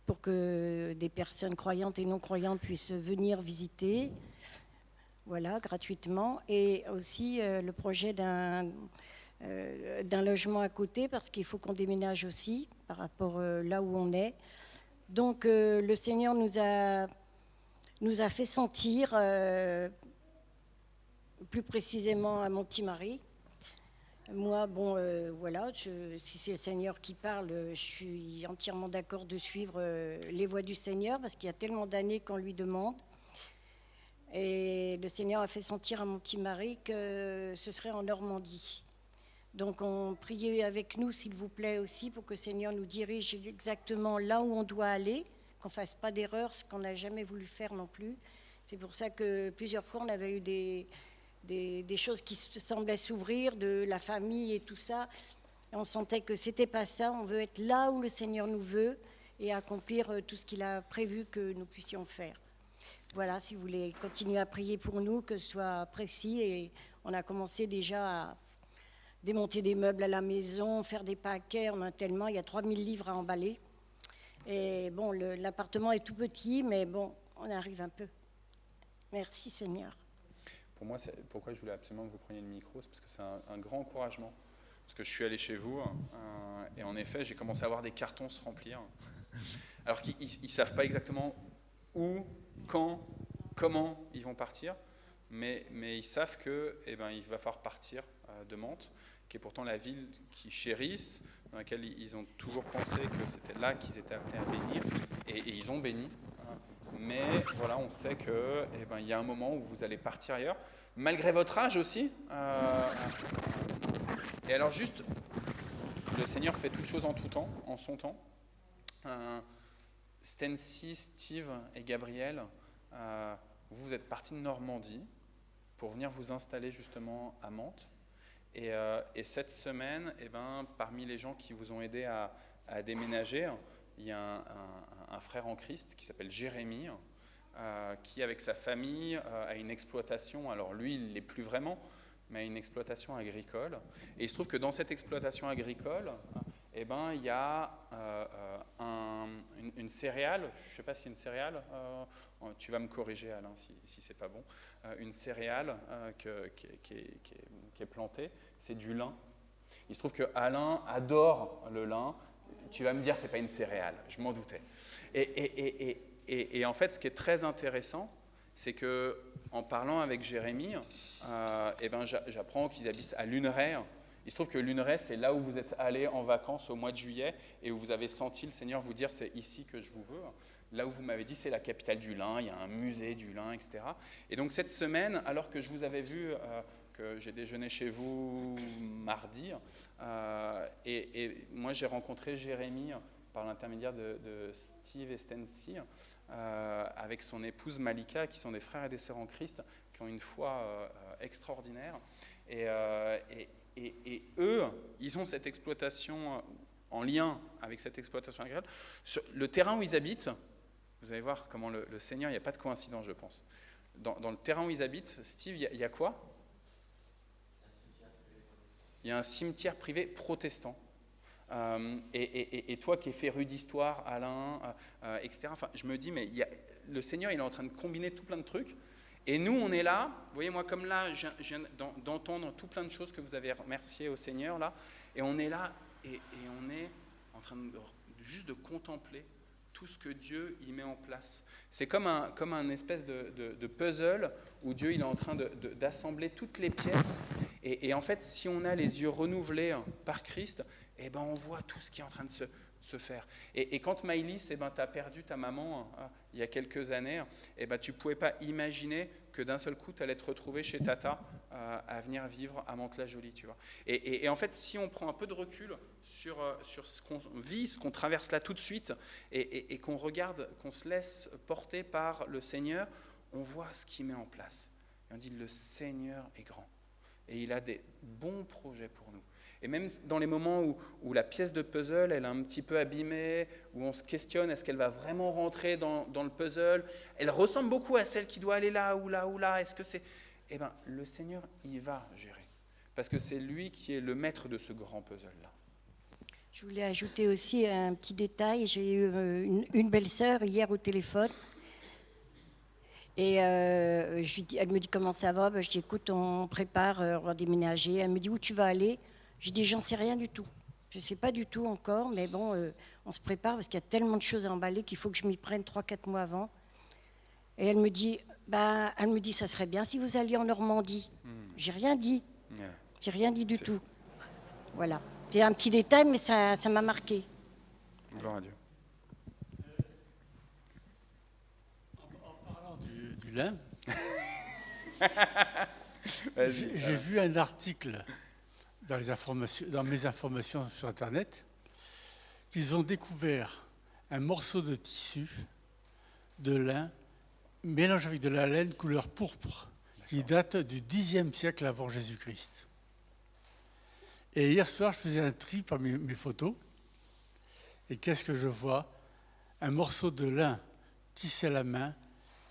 pour que des personnes croyantes et non croyantes puissent venir visiter, voilà, gratuitement. Et aussi le projet d'un logement à côté, parce qu'il faut qu'on déménage aussi par rapport là où on est. Donc le Seigneur nous a fait sentir, plus précisément à Montigny. Moi, bon, voilà, si c'est le Seigneur qui parle, je suis entièrement d'accord de suivre les voies du Seigneur, parce qu'il y a tellement d'années qu'on lui demande. Et le Seigneur a fait sentir à Montigny que ce serait en Normandie. Donc on priait avec nous, s'il vous plaît, aussi, pour que le Seigneur nous dirige exactement là où on doit aller, qu'on ne fasse pas d'erreur, ce qu'on n'a jamais voulu faire non plus. C'est pour ça que plusieurs fois, on avait eu des choses qui semblaient s'ouvrir, de la famille et tout ça. Et on sentait que ce n'était pas ça. On veut être là où le Seigneur nous veut et accomplir tout ce qu'il a prévu que nous puissions faire. Voilà, si vous voulez continuer à prier pour nous, que ce soit précis. Et on a commencé déjà à démonter des meubles à la maison, faire des paquets. On a tellement, il y a 3000 livres à emballer. Et bon, l'appartement est tout petit, mais bon, on arrive un peu. Merci Seigneur. Pour moi, pourquoi je voulais absolument que vous preniez le micro, c'est parce que c'est un grand encouragement. Parce que je suis allé chez vous, et en effet, j'ai commencé à voir des cartons se remplir. Alors qu'ils ne savent pas exactement où, quand, comment ils vont partir, mais ils savent qu'il va falloir partir de Mantes, qui est pourtant la ville qu'ils chérissent, dans laquelle ils ont toujours pensé que c'était là qu'ils étaient appelés à bénir, et ils ont béni. mais voilà, on sait que il y a un moment où vous allez partir ailleurs, malgré votre âge aussi. Et alors juste, le Seigneur fait toutes choses en tout temps, en son temps. Stancy, Steve et Gabriel, vous êtes partis de Normandie pour venir vous installer justement à Mantes. Et cette semaine, parmi les gens qui vous ont aidé à déménager, il y a un frère en Christ qui s'appelle Jérémie, qui avec sa famille a une exploitation. Alors lui, il ne l'est plus vraiment, mais a une exploitation agricole. Et il se trouve que dans cette exploitation agricole, il y a une céréale, je ne sais pas si c'est une céréale, tu vas me corriger Alain si c'est pas bon, une céréale qui est plantée, c'est du lin. Il se trouve que Alain adore le lin, tu vas me dire c'est pas une céréale, je m'en doutais. Et en fait ce qui est très intéressant, c'est que en parlant avec Jérémie, j'apprends qu'ils habitent à Luneray. Il se trouve que Luneray, c'est là où vous êtes allés en vacances au mois de juillet et où vous avez senti le Seigneur vous dire c'est ici que je vous veux. Là où vous m'avez dit c'est la capitale du lin, il y a un musée du lin, etc. Et donc cette semaine, alors que je vous avais vu, que j'ai déjeuné chez vous mardi, et moi j'ai rencontré Jérémie par l'intermédiaire de Steve et Stancy, avec son épouse Malika, qui sont des frères et des sœurs en Christ, qui ont une foi extraordinaire. Et eux, ils ont cette exploitation en lien avec cette exploitation agricole. Sur le terrain où ils habitent, vous allez voir comment le Seigneur, il n'y a pas de coïncidence, je pense. Dans le terrain où ils habitent, Steve, il y a quoi ? Il y a un cimetière privé protestant. Et toi qui es féru d'histoire, Alain, etc., je me dis, mais le Seigneur, il est en train de combiner tout plein de trucs. Et nous, on est là, vous voyez, moi, comme là, je viens d'entendre tout plein de choses que vous avez remerciées au Seigneur, là, et on est là, et on est en train juste de contempler tout ce que Dieu y met en place. C'est comme un espèce de puzzle où Dieu il est en train d'assembler toutes les pièces. Et en fait, si on a les yeux renouvelés par Christ, on voit tout ce qui est en train de se faire. Et quand Maïlis, tu as perdu ta maman il y a quelques années, tu ne pouvais pas imaginer que d'un seul coup, tu allais te retrouver chez Tata à venir vivre à Mantes-la-Jolie, tu vois. Et en fait, si on prend un peu de recul sur ce qu'on vit, ce qu'on traverse là tout de suite, et qu'on regarde, qu'on se laisse porter par le Seigneur, on voit ce qu'il met en place. Et on dit, le Seigneur est grand. Et il a des bons projets pour nous. Et même dans les moments où la pièce de puzzle, elle est un petit peu abîmée, où on se questionne, est-ce qu'elle va vraiment rentrer dans le puzzle ? Elle ressemble beaucoup à celle qui doit aller là ou là ou là. Est-ce que c'est... le Seigneur, il va gérer. Parce que c'est lui qui est le maître de ce grand puzzle-là. Je voulais ajouter aussi un petit détail. J'ai eu une belle-sœur hier au téléphone. Et elle me dit comment ça va. Je dis écoute, on prépare, on va déménager. Elle me dit où tu vas aller. Je dis j'en sais rien du tout. Je ne sais pas du tout encore, mais bon, on se prépare parce qu'il y a tellement de choses à emballer qu'il faut que je m'y prenne 3-4 mois avant. Et elle me dit ça serait bien si vous alliez en Normandie. J'ai rien dit. J'ai rien dit du tout. Fou. Voilà. C'est un petit détail, mais ça m'a marqué. Gloire à Dieu. En parlant du lin, j'ai vu un article dans mes informations sur Internet qu'ils ont découvert un morceau de tissu de lin mélangé avec de la laine couleur pourpre qui date du Xe siècle avant Jésus-Christ. Et hier soir, je faisais un tri parmi mes photos. Et qu'est-ce que je vois ? Un morceau de lin tissé à la main,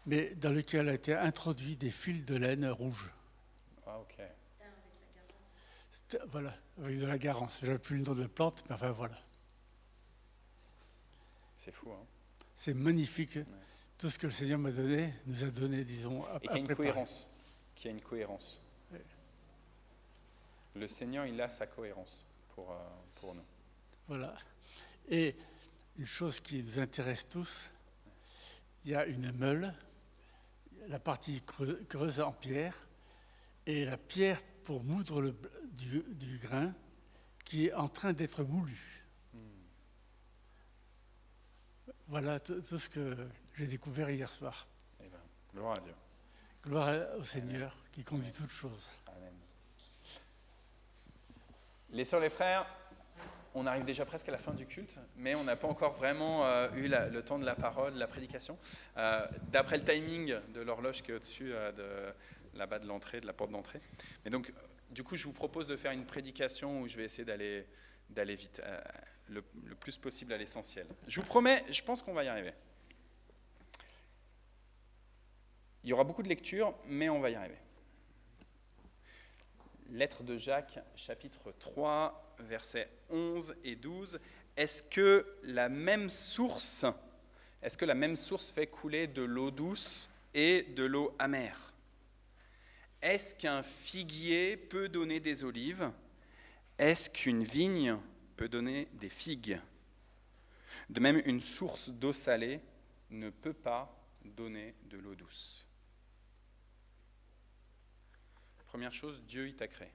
mais dans lequel a été introduit des fils de laine rouges. Ah, ok. Voilà, avec de la garance. Je n'ai plus le nom de la plante, mais enfin voilà. C'est fou, hein ? C'est magnifique. Ouais. Tout ce que le Seigneur m'a donné, nous a donné, disons, à préparer. Et qu'il y a une cohérence. Ouais. Le Seigneur, il a sa cohérence pour nous. Voilà. Et une chose qui nous intéresse tous, il y a une meule, la partie creuse en pierre, et la pierre pour moudre du grain qui est en train d'être moulu. Voilà tout ce que j'ai découvert hier soir. Eh ben, gloire à Dieu. Gloire au Seigneur qui conduit toutes choses. Amen. Les sœurs, les frères, on arrive déjà presque à la fin du culte, mais on n'a pas encore vraiment eu le temps de la parole, de la prédication. D'après le timing de l'horloge qui est au-dessus là-bas de l'entrée, de la porte d'entrée. Mais donc, du coup, je vous propose de faire une prédication où je vais essayer d'aller vite, le plus possible à l'essentiel. Je vous promets, je pense qu'on va y arriver. Il y aura beaucoup de lectures, mais on va y arriver. Lettre de Jacques, chapitre 3, versets 11 et 12. Est-ce que la même source fait couler de l'eau douce et de l'eau amère? Est-ce qu'un figuier peut donner des olives? Est-ce qu'une vigne peut donner des figues? De même, une source d'eau salée ne peut pas donner de l'eau douce. Première chose, Dieu, il t'a créé.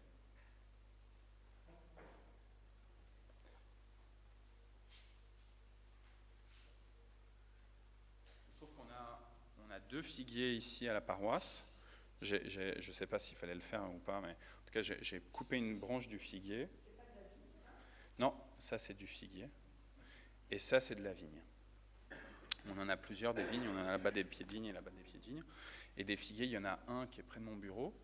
Sauf qu'on a 2 figuiers ici à la paroisse. Je ne sais pas s'il fallait le faire ou pas, mais en tout cas, j'ai coupé une branche du figuier. C'est pas de la vigne, ça? Non, ça c'est du figuier. Et ça c'est de la vigne. On en a plusieurs des vignes, on en a là-bas des pieds de vigne et là-bas des pieds de vigne. Et des figuiers, il y en a un qui est près de mon bureau,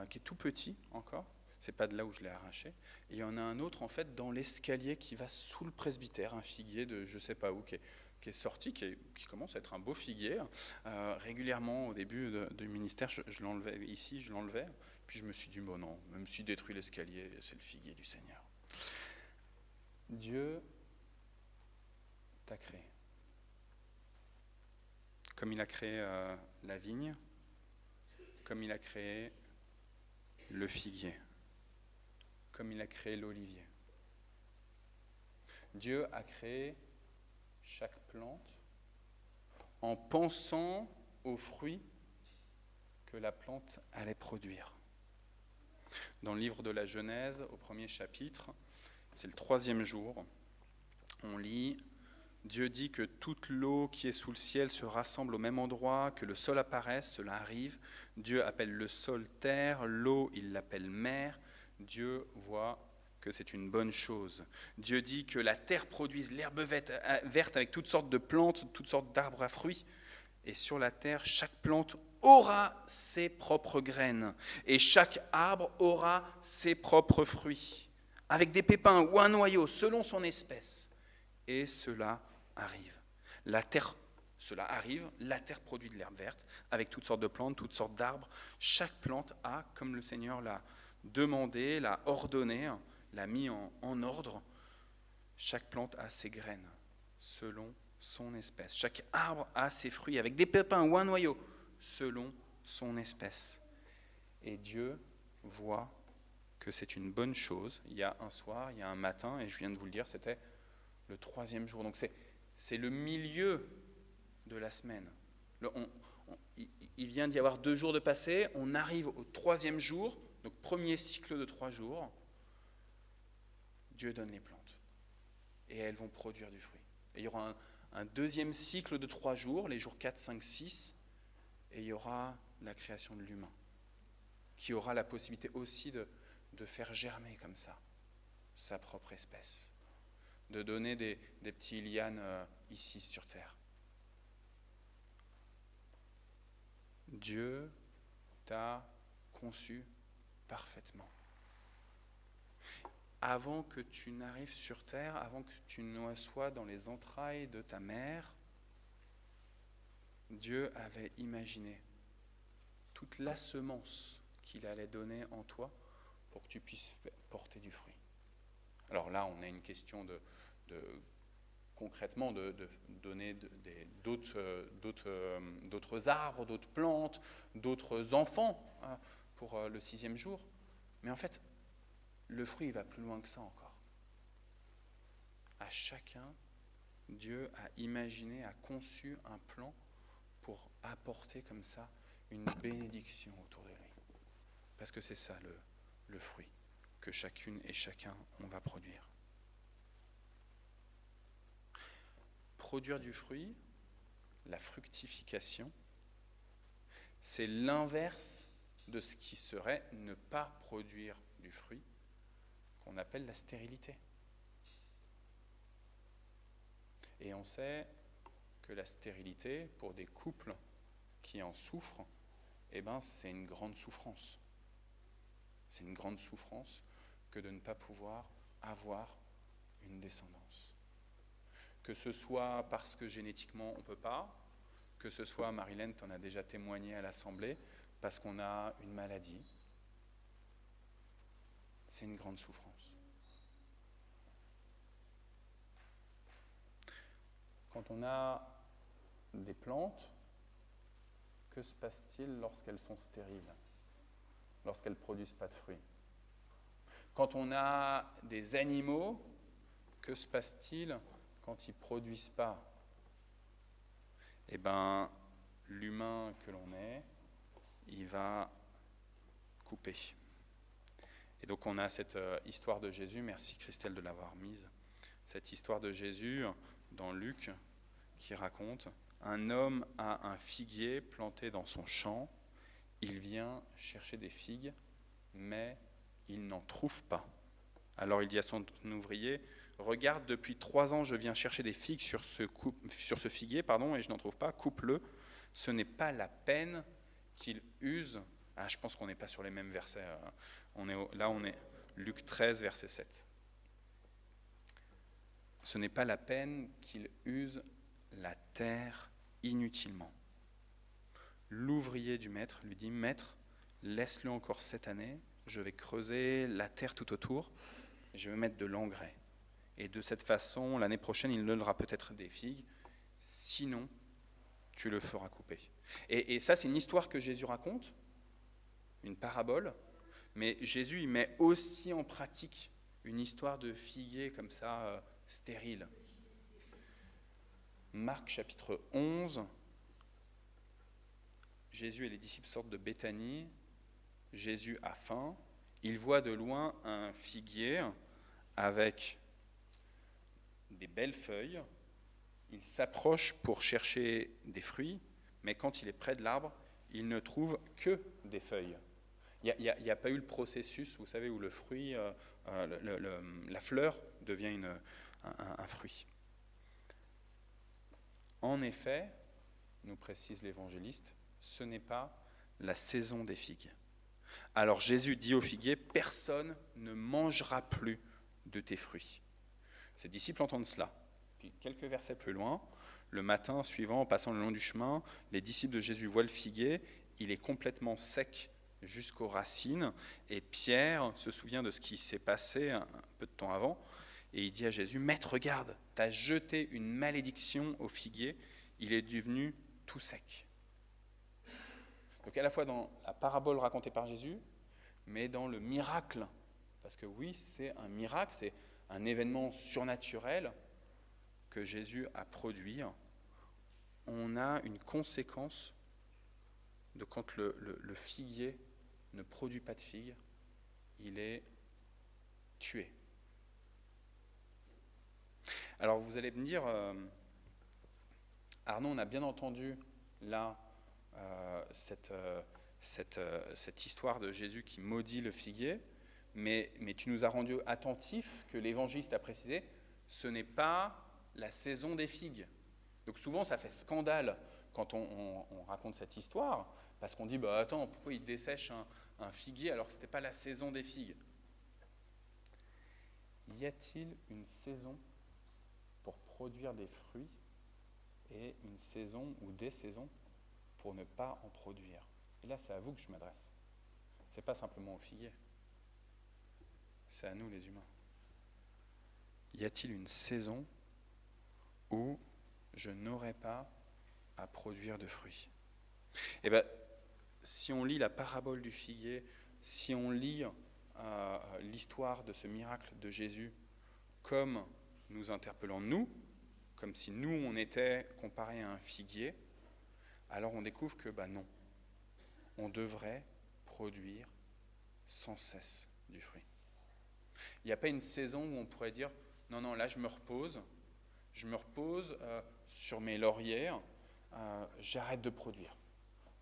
qui est tout petit encore. C'est pas de là où je l'ai arraché. Et il y en a un autre en fait dans l'escalier qui va sous le presbytère, un figuier de je sais pas où qui est sorti, qui commence à être un beau figuier. Régulièrement, au début du ministère, je l'enlevais ici, je l'enlevais. Puis je me suis dit, bon non, même si détruit l'escalier, c'est le figuier du Seigneur. Dieu t'a créé. Comme il a créé la vigne, comme il a créé le figuier, comme il a créé l'olivier. Dieu a créé chaque plante en pensant aux fruits que la plante allait produire. Dans le livre de la Genèse, au 1er chapitre, c'est le 3e jour, on lit « Dieu dit que toute l'eau qui est sous le ciel se rassemble au même endroit, que le sol apparaisse, cela arrive. Dieu appelle le sol terre, l'eau il l'appelle mer. Dieu voit que c'est une bonne chose. Dieu dit que la terre produise l'herbe verte avec toutes sortes de plantes, toutes sortes d'arbres à fruits. Et sur la terre, chaque plante aura ses propres graines, et chaque arbre aura ses propres fruits, avec des pépins ou un noyau, selon son espèce. Et cela arrive. La terre produit de l'herbe verte, avec toutes sortes de plantes, toutes sortes d'arbres. Chaque plante a, comme le Seigneur l'a demandé, l'a ordonné, l'a mis en ordre, chaque plante a ses graines, selon son espèce. Chaque arbre a ses fruits, avec des pépins ou un noyau, selon son espèce. Et Dieu voit que c'est une bonne chose. Il y a un soir, il y a un matin, et je viens de vous le dire, c'était le 3e jour. Donc c'est le milieu de la semaine. Il vient d'y avoir 2 jours de passé, on arrive au 3e jour, donc premier cycle de 3 jours. Dieu donne les plantes, et elles vont produire du fruit. Et il y aura un 2e cycle de 3 jours, les jours 4, 5, 6, et il y aura la création de l'humain, qui aura la possibilité aussi de faire germer comme ça sa propre espèce, de donner des petits lianes ici sur terre. Dieu t'a conçu parfaitement. Avant que tu n'arrives sur terre, avant que tu ne sois dans les entrailles de ta mère, Dieu avait imaginé toute la semence qu'il allait donner en toi pour que tu puisses porter du fruit. Alors là, on a une question concrètement de donner d'autres arbres, d'autres plantes, d'autres enfants pour le 6e jour. Mais en fait, le fruit il va plus loin que ça encore. À chacun, Dieu a imaginé, a conçu un plan pour apporter comme ça une bénédiction autour de lui. Parce que c'est ça le fruit que chacune et chacun on va produire. Produire du fruit, la fructification, c'est l'inverse de ce qui serait ne pas produire du fruit, qu'on appelle la stérilité. Et on sait que la stérilité, pour des couples qui en souffrent, c'est une grande souffrance. C'est une grande souffrance que de ne pas pouvoir avoir une descendance. Que ce soit parce que génétiquement on ne peut pas, que ce soit, Marilène t'en a déjà témoigné à l'Assemblée, parce qu'on a une maladie. C'est une grande souffrance. Quand on a des plantes, que se passe-t-il lorsqu'elles sont stériles, lorsqu'elles ne produisent pas de fruits? Quand on a des animaux, que se passe-t-il quand ils ne produisent pas? L'humain que l'on est, il va couper. Et donc on a cette histoire de Jésus, merci Christelle de l'avoir mise, cette histoire de Jésus dans Luc qui raconte: un homme a un figuier planté dans son champ, il vient chercher des figues, mais il n'en trouve pas. Alors il dit à son ouvrier: regarde, depuis 3 ans je viens chercher des figues sur ce figuier, et je n'en trouve pas, coupe-le. Ce n'est pas la peine qu'il use. Ah, je pense qu'on n'est pas sur les mêmes versets. On est Luc 13, verset 7. Ce n'est pas la peine qu'il use la terre inutilement. L'ouvrier du maître lui dit: maître, laisse-le encore cette année, je vais creuser la terre tout autour, et je vais mettre de l'engrais. Et de cette façon, l'année prochaine, il donnera peut-être des figues, sinon tu le feras couper. Et ça, c'est une histoire que Jésus raconte, une parabole, mais Jésus, il met aussi en pratique une histoire de figuier comme ça, stérile. Marc chapitre 11, Jésus et les disciples sortent de Béthanie, Jésus a faim, il voit de loin un figuier avec des belles feuilles, il s'approche pour chercher des fruits, mais quand il est près de l'arbre, il ne trouve que des feuilles. Il n'y a pas eu le processus, vous savez, où le fruit, la fleur devient un fruit. En effet, nous précise l'évangéliste, ce n'est pas la saison des figues. Alors Jésus dit au figuier: personne ne mangera plus de tes fruits. Ses disciples entendent cela. Puis quelques versets plus loin, le matin suivant, en passant le long du chemin, les disciples de Jésus voient le figuier, il est complètement sec jusqu'aux racines, et Pierre se souvient de ce qui s'est passé un peu de temps avant, et il dit à Jésus: maître, regarde, tu as jeté une malédiction au figuier, il est devenu tout sec. Donc à la fois dans la parabole racontée par Jésus, mais dans le miracle, parce que oui, c'est un miracle, c'est un événement surnaturel que Jésus a produit. On a une conséquence de quand le figuier ne produit pas de figues, il est tué. Alors vous allez me dire, Arnaud, on a bien entendu là cette histoire de Jésus qui maudit le figuier, mais tu nous as rendu attentifs que l'évangéliste a précisé, ce n'est pas la saison des figues. Donc souvent ça fait scandale quand on raconte cette histoire, parce qu'on dit, attends, pourquoi il dessèche un figuier alors que ce n'était pas la saison des figues? Y a-t-il une saison pour produire des fruits et une saison ou des saisons pour ne pas en produire? Et là, c'est à vous que je m'adresse. Ce n'est pas simplement aux figuiers. C'est à nous, les humains. Y a-t-il une saison où je n'aurai pas à produire de fruits? Eh bien, si on lit la parabole du figuier, si on lit l'histoire de ce miracle de Jésus comme nous interpellant nous, comme si nous, on était comparé à un figuier, alors on découvre que non, on devrait produire sans cesse du fruit. Il n'y a pas une saison où on pourrait dire, non, là je me repose sur mes lauriers, j'arrête de produire.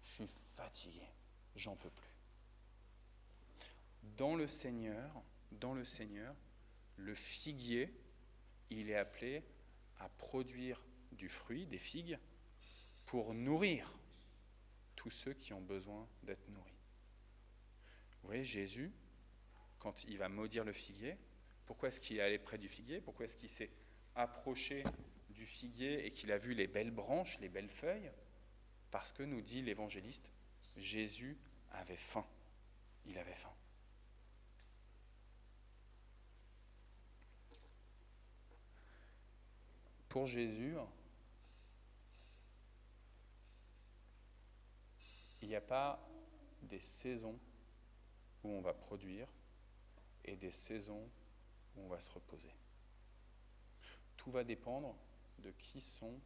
Je suis fatigué, j'en peux plus. Dans le Seigneur, le figuier, il est appelé à produire du fruit, des figues, pour nourrir tous ceux qui ont besoin d'être nourris. Vous voyez, Jésus, quand il va maudire le figuier, pourquoi est-ce qu'il est allé près du figuier? Pourquoi est-ce qu'il s'est approché du figuier et qu'il a vu les belles branches, les belles feuilles? Parce que, nous dit l'évangéliste, Jésus avait faim. Il avait faim. Pour Jésus, il n'y a pas des saisons où on va produire et des saisons où on va se reposer. Tout va dépendre de qui sont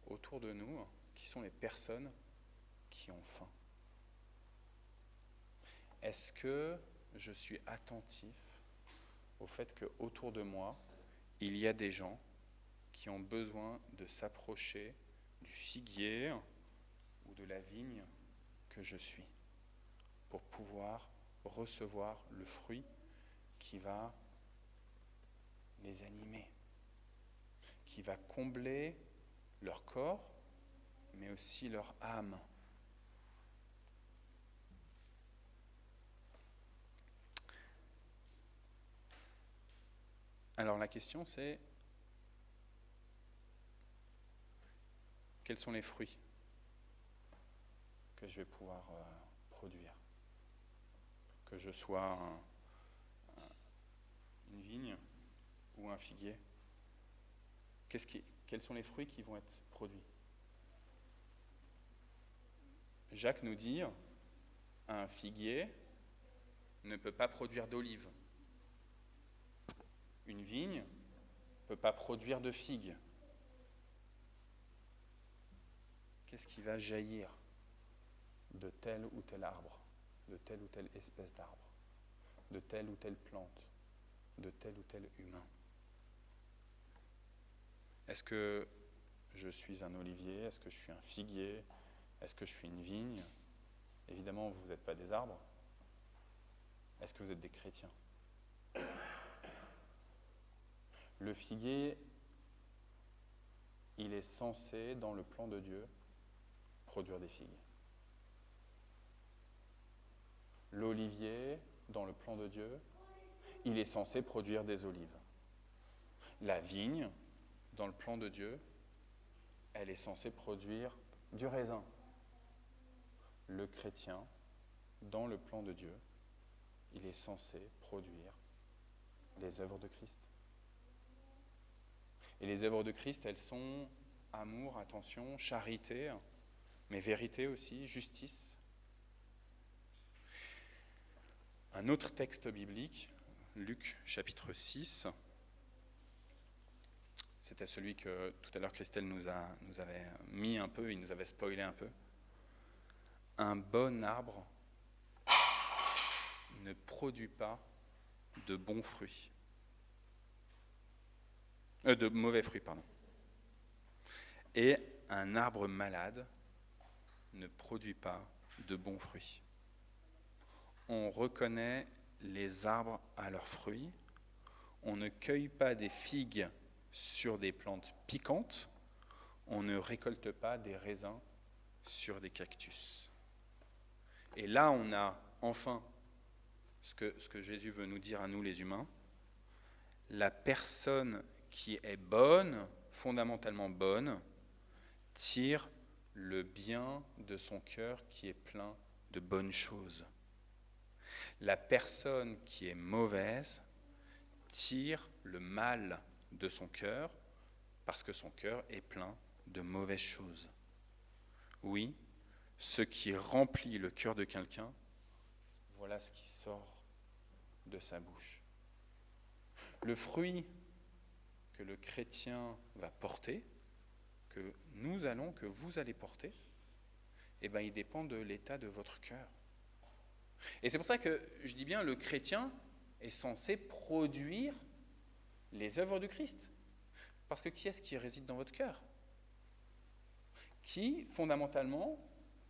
autour de nous, qui sont les personnes qui ont faim. Est-ce que je suis attentif au fait qu'autour de moi, il y a des gens qui ont besoin de s'approcher du figuier ou de la vigne que je suis, pour pouvoir recevoir le fruit qui va les animer, qui va combler leur corps, mais aussi leur âme. Alors la question c'est, quels sont les fruits que je vais pouvoir produire? Que je sois une vigne ou un figuier, quels sont les fruits qui vont être produits? Jacques nous dit, un figuier ne peut pas produire d'olives. Une vigne ne peut pas produire de figues. Qu'est-ce qui va jaillir de tel ou tel arbre, de telle ou telle espèce d'arbre, de telle ou telle plante, de tel ou tel humain? Est-ce que je suis un olivier? Est-ce que je suis un figuier? Est-ce que je suis une vigne? Évidemment, vous n'êtes pas des arbres. Est-ce que vous êtes des chrétiens? Le figuier, il est censé, dans le plan de Dieu, produire des figues. L'olivier, dans le plan de Dieu, il est censé produire des olives. La vigne, dans le plan de Dieu, elle est censée produire du raisin. Le chrétien, dans le plan de Dieu, il est censé produire les œuvres de Christ. Et les œuvres de Christ, elles sont amour, attention, charité, mais vérité aussi, justice. Un autre texte biblique, Luc chapitre 6, c'était celui que tout à l'heure Christelle nous avait mis un peu, il nous avait spoilé un peu. Un bon arbre ne produit pas de bons fruits. De mauvais fruits, pardon. Et un arbre malade ne produit pas de bons fruits. On reconnaît les arbres à leurs fruits. On ne cueille pas des figues sur des plantes piquantes. On ne récolte pas des raisins sur des cactus. Et là, on a enfin ce que Jésus veut nous dire à nous les humains. La personne qui est bonne, fondamentalement bonne, tire le bien de son cœur qui est plein de bonnes choses. La personne qui est mauvaise tire le mal de son cœur parce que son cœur est plein de mauvaises choses. Oui, ce qui remplit le cœur de quelqu'un, voilà ce qui sort de sa bouche. Le fruit que le chrétien va porter, que vous allez porter, eh bien, il dépend de l'état de votre cœur. Et c'est pour ça que je dis bien, le chrétien est censé produire les œuvres du Christ. Parce que qui est-ce qui réside dans votre cœur? qui, fondamentalement,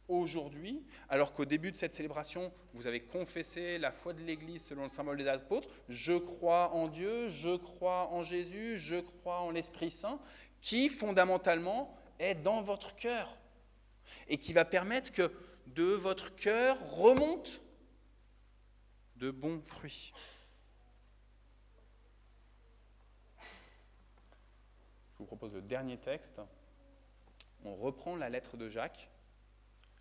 aujourd'hui, alors qu'au début de cette célébration, vous avez confessé la foi de l'Église selon le symbole des apôtres, je crois en Dieu, je crois en Jésus, je crois en l'Esprit Saint, qui, fondamentalement, est dans votre cœur et qui va permettre que de votre cœur remontent de bons fruits. Je vous propose le dernier texte. On reprend la lettre de Jacques,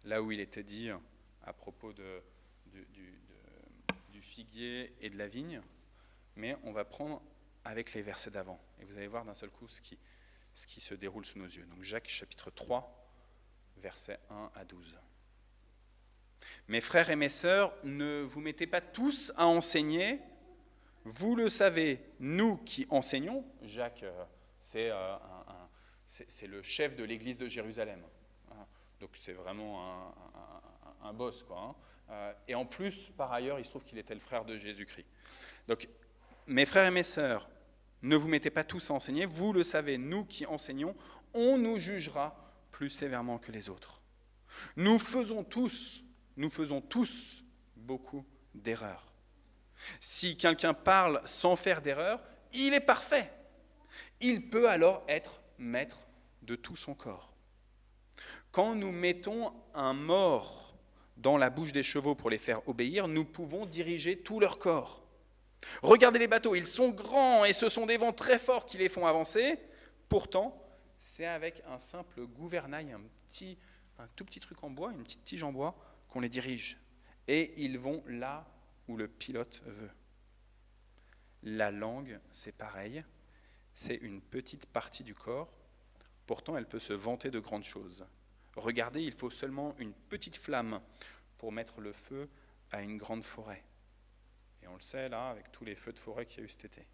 là où il était dit à propos du figuier et de la vigne, mais on va prendre avec les versets d'avant. Et vous allez voir d'un seul coup ce qui se déroule sous nos yeux. Donc Jacques chapitre 3, versets 1 à 12. Mes frères et mes sœurs, ne vous mettez pas tous à enseigner. Vous le savez, nous qui enseignons, Jacques, c'est le chef de l'église de Jérusalem. Donc c'est vraiment un boss, quoi. Et en plus, par ailleurs, il se trouve qu'il était le frère de Jésus-Christ. Donc, mes frères et mes sœurs, ne vous mettez pas tous à enseigner. Vous le savez, nous qui enseignons, on nous jugera plus sévèrement que les autres. Nous faisons tous beaucoup d'erreurs. Si quelqu'un parle sans faire d'erreur, il est parfait. Il peut alors être maître de tout son corps. Quand nous mettons un mors dans la bouche des chevaux pour les faire obéir, nous pouvons diriger tout leur corps. Regardez les bateaux, ils sont grands et ce sont des vents très forts qui les font avancer. Pourtant, c'est avec un simple gouvernail, un tout petit truc en bois, une petite tige en bois, qu'on les dirige. Et ils vont là où le pilote veut. La langue, c'est pareil. C'est une petite partie du corps. Pourtant, elle peut se vanter de grandes choses. Regardez, il faut seulement une petite flamme pour mettre le feu à une grande forêt. Et on le sait là, avec tous les feux de forêt qu'il y a eu cet été.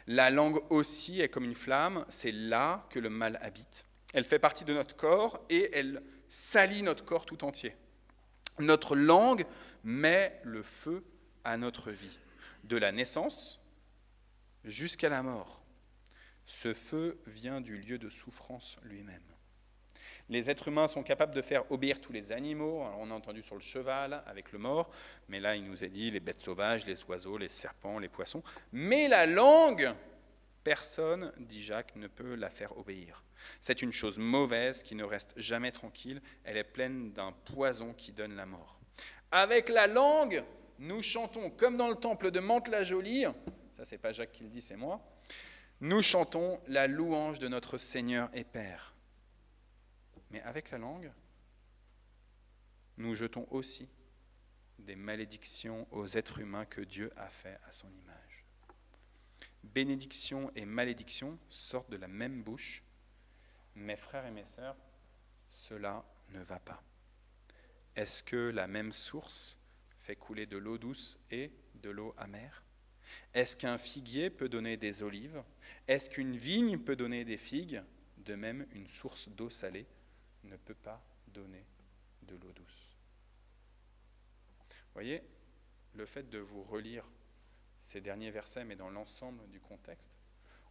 La langue aussi est comme une flamme, c'est là que le mal habite. Elle fait partie de notre corps et elle salit notre corps tout entier. Notre langue met le feu à notre vie, de la naissance jusqu'à la mort. Ce feu vient du lieu de souffrance lui-même. Les êtres humains sont capables de faire obéir tous les animaux. Alors on a entendu sur le cheval avec le mors, mais là il nous est dit les bêtes sauvages, les oiseaux, les serpents, les poissons. Mais la langue, personne, dit Jacques, ne peut la faire obéir. C'est une chose mauvaise qui ne reste jamais tranquille. Elle est pleine d'un poison qui donne la mort. Avec la langue, nous chantons comme dans le temple de Mantes-la-Jolie. Ça, c'est pas Jacques qui le dit, c'est moi. Nous chantons la louange de notre Seigneur et Père. Mais avec la langue, nous jetons aussi des malédictions aux êtres humains que Dieu a fait à son image. Bénédiction et malédiction sortent de la même bouche. Mes frères et mes sœurs, cela ne va pas. Est-ce que la même source fait couler de l'eau douce et de l'eau amère ? Est-ce qu'un figuier peut donner des olives ? Est-ce qu'une vigne peut donner des figues ? De même, une source d'eau salée ne peut pas donner de l'eau douce. Vous voyez, le fait de vous relire ces derniers versets, mais dans l'ensemble du contexte,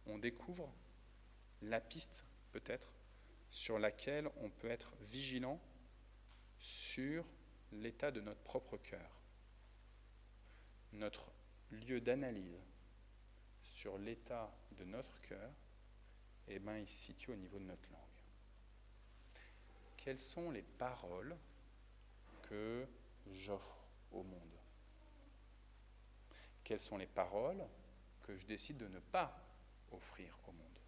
on découvre la piste, peut-être, sur laquelle on peut être vigilant sur l'état de notre propre cœur. Notre lieu d'analyse sur l'état de notre cœur, il se situe au niveau de notre langue. Quelles sont les paroles que j'offre au monde ? Quelles sont les paroles que je décide de ne pas offrir au monde ?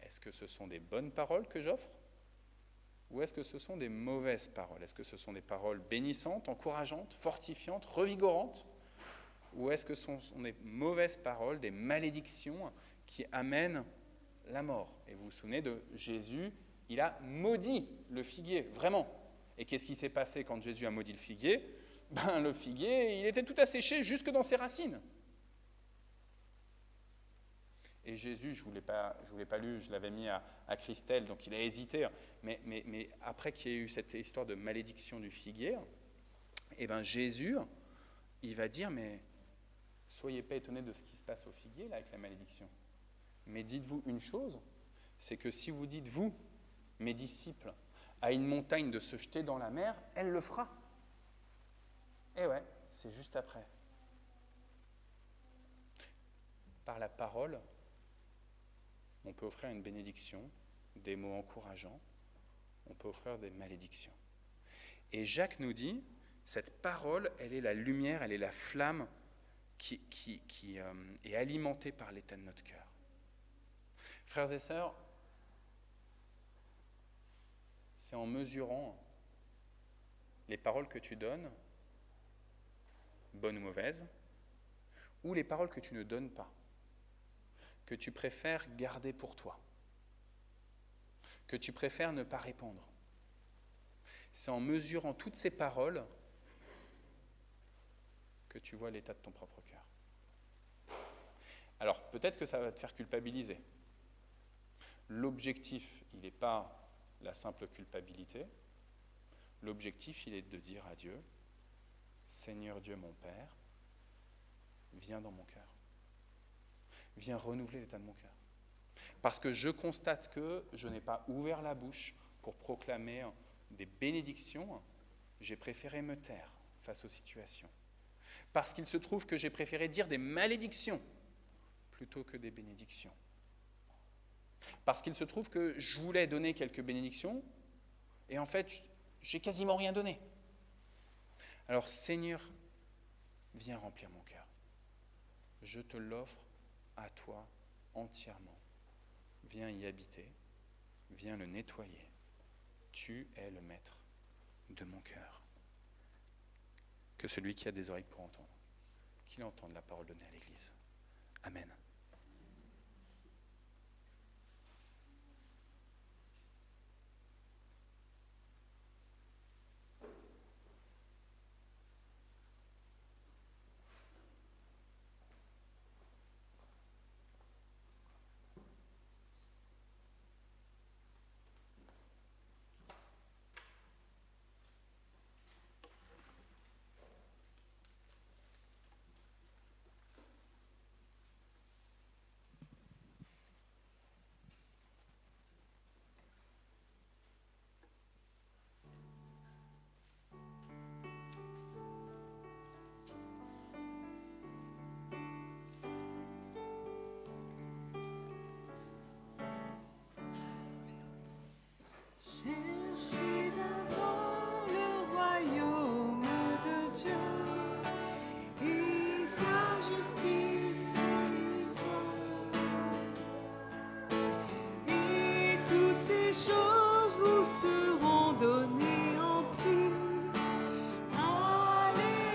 Est-ce que ce sont des bonnes paroles que j'offre ? Ou est-ce que ce sont des mauvaises paroles ? Est-ce que ce sont des paroles bénissantes, encourageantes, fortifiantes, revigorantes ? Ou est-ce que ce sont des mauvaises paroles, des malédictions qui amènent la mort ? Et vous vous souvenez de Jésus, il a maudit le figuier, vraiment. Et qu'est-ce qui s'est passé quand Jésus a maudit le figuier ? Le figuier, il était tout asséché jusque dans ses racines. Et Jésus, je ne vous l'ai pas lu, je l'avais mis à Christelle, donc il a hésité. Mais après qu'il y ait eu cette histoire de malédiction du figuier, Jésus, il va dire, mais soyez pas étonnés de ce qui se passe au figuier, là, avec la malédiction. Mais dites-vous une chose, c'est que si vous dites, vous, mes disciples, à une montagne de se jeter dans la mer, elle le fera. Et ouais, c'est juste après. Par la parole, on peut offrir une bénédiction, des mots encourageants, on peut offrir des malédictions. Et Jacques nous dit, cette parole, elle est la lumière, elle est la flamme qui est alimentée par l'état de notre cœur. Frères et sœurs, c'est en mesurant les paroles que tu donnes, bonnes ou mauvaises, ou les paroles que tu ne donnes pas, que tu préfères garder pour toi, que tu préfères ne pas répandre. C'est en mesurant toutes ces paroles que tu vois l'état de ton propre cœur. Alors, peut-être que ça va te faire culpabiliser. L'objectif, il n'est pas la simple culpabilité. L'objectif, il est de dire à Dieu, Seigneur Dieu mon Père, viens dans mon cœur. Viens renouveler l'état de mon cœur. Parce que je constate que je n'ai pas ouvert la bouche pour proclamer des bénédictions, j'ai préféré me taire face aux situations. Parce qu'il se trouve que j'ai préféré dire des malédictions plutôt que des bénédictions. Parce qu'il se trouve que je voulais donner quelques bénédictions et en fait, j'ai quasiment rien donné. Alors Seigneur, viens remplir mon cœur. Je te l'offre à toi entièrement. Viens y habiter, viens le nettoyer. Tu es le maître de mon cœur. Que celui qui a des oreilles pour entendre, qu'il entende la parole donnée à l'Église. Amen. Cherchez d'abord le royaume de Dieu et sa justice et toutes ces choses vous seront données en plus. Alléluia,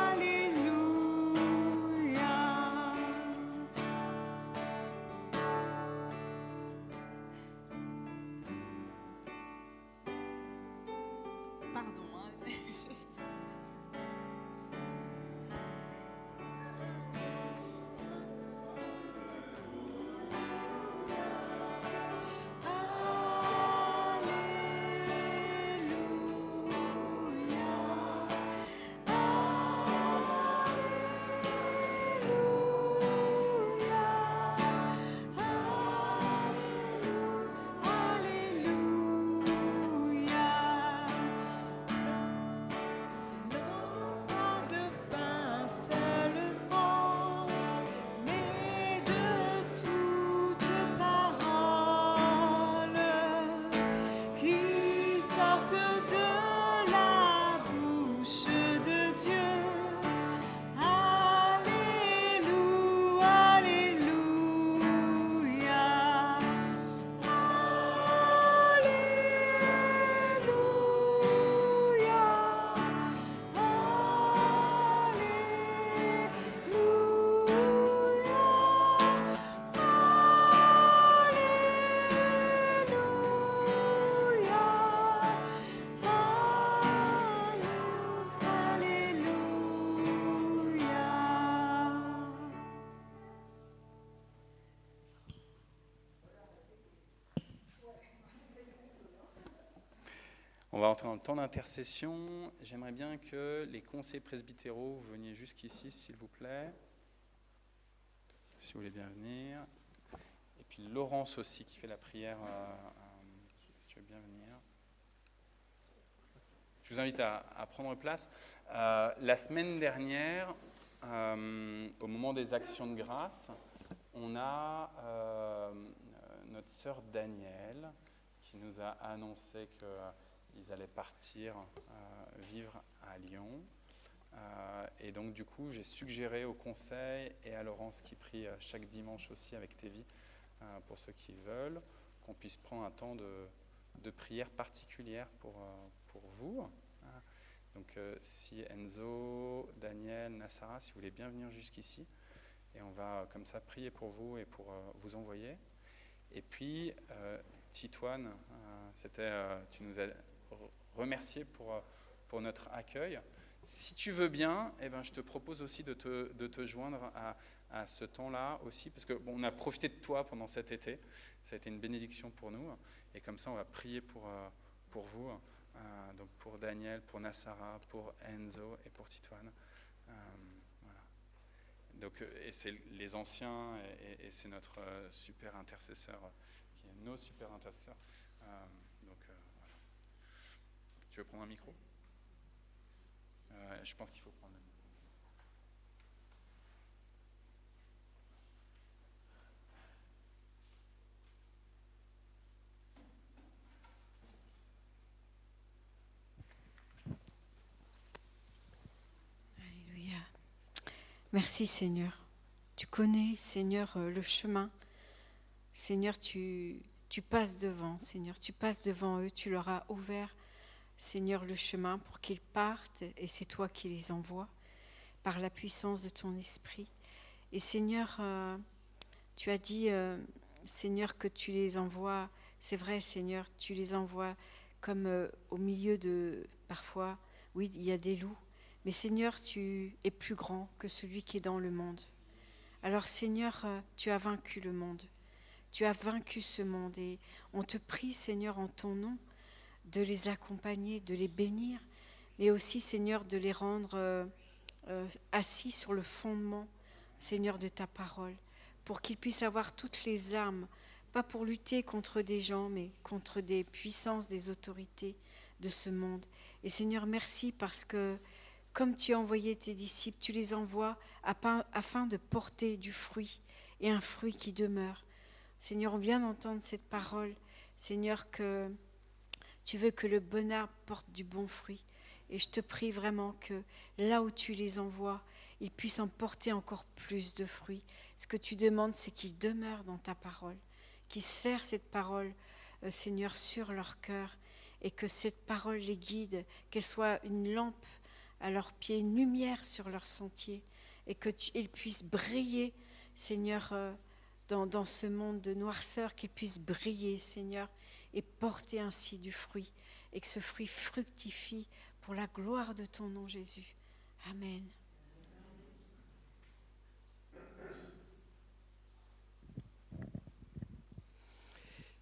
alléluia. Pardon, hein. On va entrer dans le temps d'intercession. J'aimerais bien que les conseillers presbytéraux veniez jusqu'ici, s'il vous plaît. Si vous voulez bien venir. Et Puis Laurence aussi qui fait la prière. Si tu veux bien venir. Je vous invite à prendre place. La semaine dernière, au moment des actions de grâce, on a notre sœur Danielle qui nous a annoncé qu'ils allaient partir vivre à Lyon. Et donc du coup, j'ai suggéré au conseil et à Laurence qui prie chaque dimanche aussi avec Tévi, pour ceux qui veulent, qu'on puisse prendre un temps de prière particulière pour vous. Donc si Enzo, Daniel, Nassara, si vous voulez bien venir jusqu'ici, et on va comme ça prier pour vous et pour vous envoyer. Et puis Titoine, tu nous as remercié pour notre accueil. Si tu veux bien, je te propose aussi de te joindre à ce temps-là aussi, parce qu'on a profité de toi pendant cet été. Ça a été une bénédiction pour nous. Et comme ça, on va prier pour vous, donc pour Daniel, pour Nassara, pour Enzo et pour Titoine. Voilà. Donc, et c'est les anciens, et c'est notre super intercesseur, qui est nos super intercesseurs. Donc, voilà. Tu veux prendre un micro ? Je pense qu'il faut prendre le micro. Alléluia. Merci Seigneur. Tu connais, Seigneur, le chemin. Seigneur, tu passes devant. Seigneur, tu passes devant eux. Tu leur as ouvert, Seigneur, le chemin pour qu'ils partent, et c'est toi qui les envoies par la puissance de ton esprit. Et Seigneur, tu as dit, Seigneur, que tu les envoies. C'est vrai, Seigneur, tu les envoies comme au milieu de, parfois, oui, il y a des loups. Mais Seigneur, tu es plus grand que celui qui est dans le monde. Alors Seigneur, tu as vaincu le monde. Tu as vaincu ce monde. Et on te prie, Seigneur, en ton nom, de les accompagner, de les bénir, mais aussi, Seigneur, de les rendre assis sur le fondement, Seigneur, de ta parole, pour qu'ils puissent avoir toutes les armes, pas pour lutter contre des gens, mais contre des puissances, des autorités de ce monde. Et Seigneur, merci parce que, comme tu as envoyé tes disciples, tu les envoies afin de porter du fruit, et un fruit qui demeure. Seigneur, on vient d'entendre cette parole, Seigneur, que tu veux que le bon arbre porte du bon fruit. Et je te prie vraiment que là où tu les envoies, ils puissent en porter encore plus de fruits. Ce que tu demandes, c'est qu'ils demeurent dans ta parole, qu'ils serrent cette parole, Seigneur, sur leur cœur, et que cette parole les guide, qu'elle soit une lampe à leurs pieds, une lumière sur leur sentier, et qu'ils puissent briller, Seigneur, dans ce monde de noirceur, qu'ils puissent briller, Seigneur, et porter ainsi du fruit, et que ce fruit fructifie pour la gloire de ton nom, Jésus. Amen.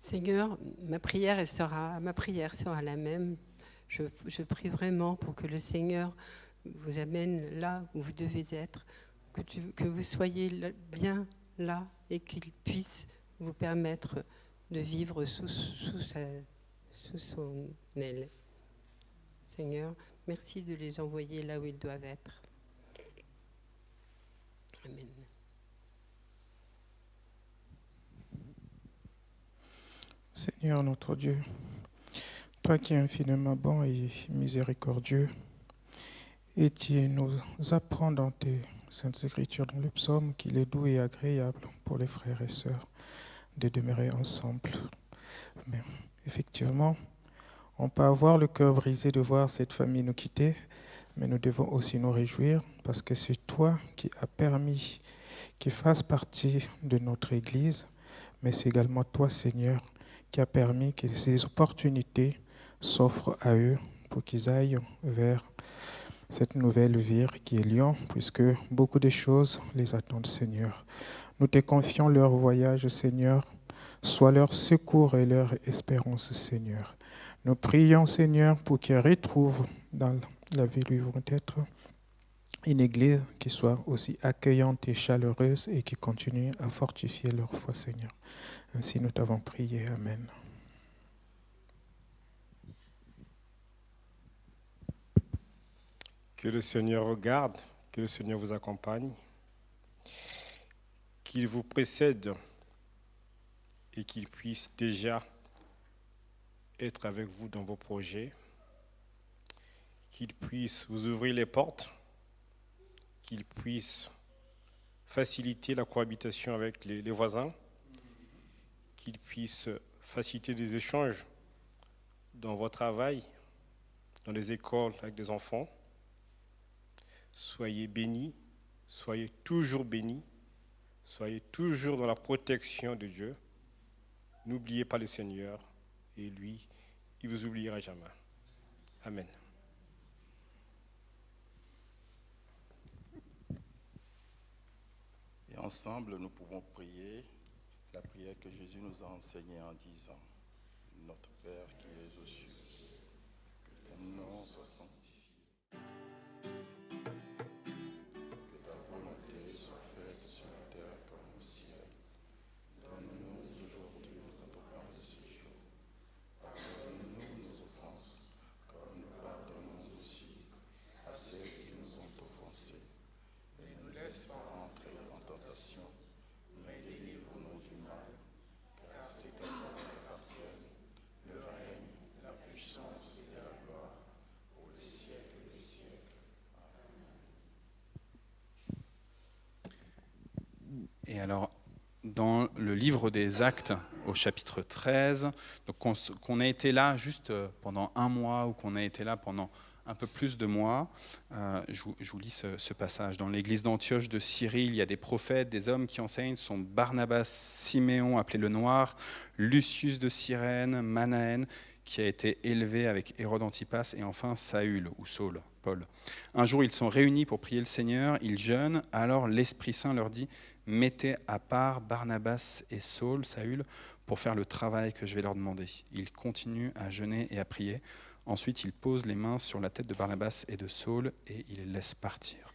Seigneur, ma prière sera la même. Je prie vraiment pour que le Seigneur vous amène là où vous devez être, que vous soyez bien là et qu'il puisse vous permettre de vivre sous son aile. Seigneur, merci de les envoyer là où ils doivent être. Amen. Seigneur notre Dieu, toi qui es infiniment bon et miséricordieux, et qui nous apprends dans tes saintes écritures, dans le psaume, qu'il est doux et agréable pour les frères et sœurs de demeurer ensemble. Mais effectivement, on peut avoir le cœur brisé de voir cette famille nous quitter, mais nous devons aussi nous réjouir parce que c'est toi qui as permis qu'ils fassent partie de notre Église, mais c'est également toi, Seigneur, qui a permis que ces opportunités s'offrent à eux pour qu'ils aillent vers cette nouvelle vie qui est Lyon, puisque beaucoup de choses les attendent, Seigneur. Nous te confions leur voyage, Seigneur, sois leur secours et leur espérance, Seigneur. Nous prions, Seigneur, pour qu'ils retrouvent dans la ville où ils vont être une église qui soit aussi accueillante et chaleureuse et qui continue à fortifier leur foi, Seigneur. Ainsi nous t'avons prié. Amen. Que le Seigneur regarde, que le Seigneur vous accompagne, qu'il vous précède et qu'il puisse déjà être avec vous dans vos projets, qu'il puisse vous ouvrir les portes, qu'il puisse faciliter la cohabitation avec les voisins, qu'il puisse faciliter des échanges dans votre travail, dans les écoles avec les enfants. Soyez bénis, soyez toujours bénis, soyez toujours dans la protection de Dieu. N'oubliez pas le Seigneur et lui, il ne vous oubliera jamais. Amen. Et ensemble, nous pouvons prier la prière que Jésus nous a enseignée en disant: Notre Père qui es aux cieux, que ton nom soit sanctifié. Que ta volonté soit faite sur la terre comme au ciel. Donne-nous aujourd'hui notre pain de ce jour. Pardonne-nous nos offenses, comme nous pardonnons aussi à ceux qui nous ont offensés. Et ne nous laisse pas entrer en tentation, mais délivre-nous du mal. Car c'est à toi qu'appartiennent le règne, la puissance et la gloire pour le siècle des siècles. Et alors, dans le livre des Actes, au chapitre 13, donc qu'on a été là juste pendant un mois ou qu'on a été là pendant un peu plus de mois, je vous lis ce passage. Dans l'église d'Antioche de Syrie, il y a des prophètes, des hommes qui enseignent, sont Barnabas, Siméon, appelé le Noir, Lucius de Cyrène, Manaën, qui a été élevé avec Hérode Antipas, et enfin Saül, ou Saul, Paul. Un jour, ils sont réunis pour prier le Seigneur, ils jeûnent, alors l'Esprit Saint leur dit: mettez à part Barnabas et Saul, pour faire le travail que je vais leur demander. Ils continuent à jeûner et à prier. Ensuite, ils posent les mains sur la tête de Barnabas et de Saul et ils les laissent partir.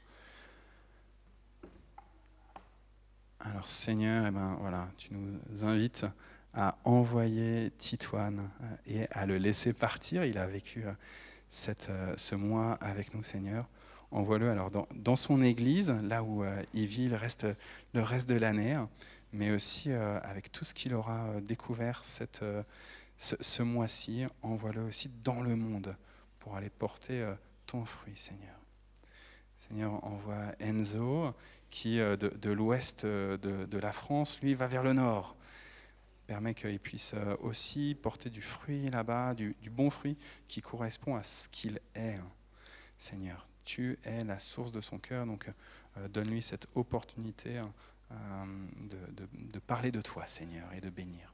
Alors Seigneur, voilà, tu nous invites à envoyer Titoine et à le laisser partir. Il a vécu ce mois avec nous, Seigneur. Envoie-le alors dans son église, là où il vit le reste de l'année, mais aussi avec tout ce qu'il aura découvert ce mois-ci. Envoie-le aussi dans le monde pour aller porter ton fruit, Seigneur. Seigneur, envoie Enzo qui, de l'ouest de la France, lui, va vers le nord. Permet qu'il puisse aussi porter du fruit là-bas, du bon fruit qui correspond à ce qu'il est, Seigneur. Tu es la source de son cœur, donc donne-lui cette opportunité de parler de toi, Seigneur, et de bénir.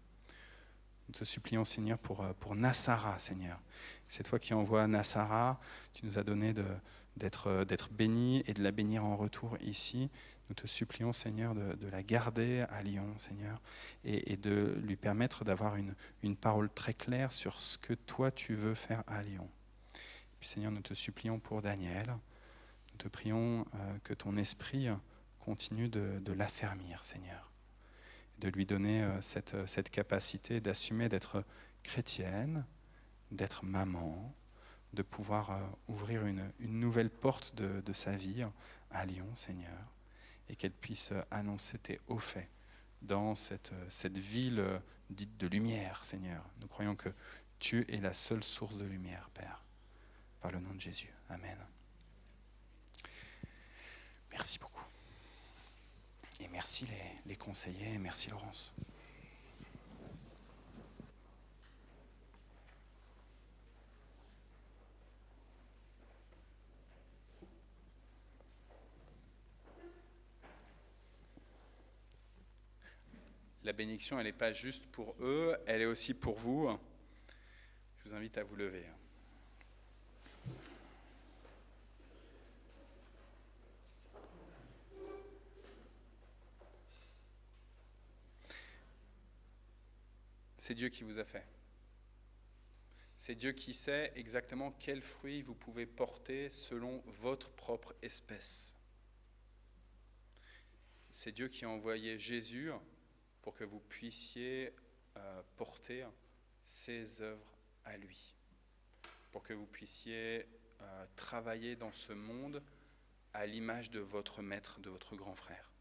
Nous te supplions, Seigneur, pour Nassara, Seigneur. C'est toi qui envoies Nassara. Tu nous as donné d'être béni et de la bénir en retour ici. Nous te supplions, Seigneur, de la garder à Lyon, Seigneur, et de lui permettre d'avoir une parole très claire sur ce que toi tu veux faire à Lyon. Puis, Seigneur, nous te supplions pour Daniel. Nous te prions que ton esprit continue de l'affermir, Seigneur. De lui donner cette capacité d'assumer d'être chrétienne, d'être maman, de pouvoir ouvrir une nouvelle porte de sa vie à Lyon, Seigneur, et qu'elle puisse annoncer tes hauts faits dans cette ville dite de lumière, Seigneur. Nous croyons que tu es la seule source de lumière, Père. Par le nom de Jésus. Amen. Merci beaucoup. Et merci les conseillers, et merci Laurence. La bénédiction, elle n'est pas juste pour eux, elle est aussi pour vous. Je vous invite à vous lever. C'est Dieu qui vous a fait. C'est C'est Dieu qui sait exactement quels fruits vous pouvez porter selon votre propre espèce. C'est Dieu qui a envoyé Jésus pour que vous puissiez porter ses œuvres à lui, pour que vous puissiez travailler dans ce monde à l'image de votre maître, de votre grand frère.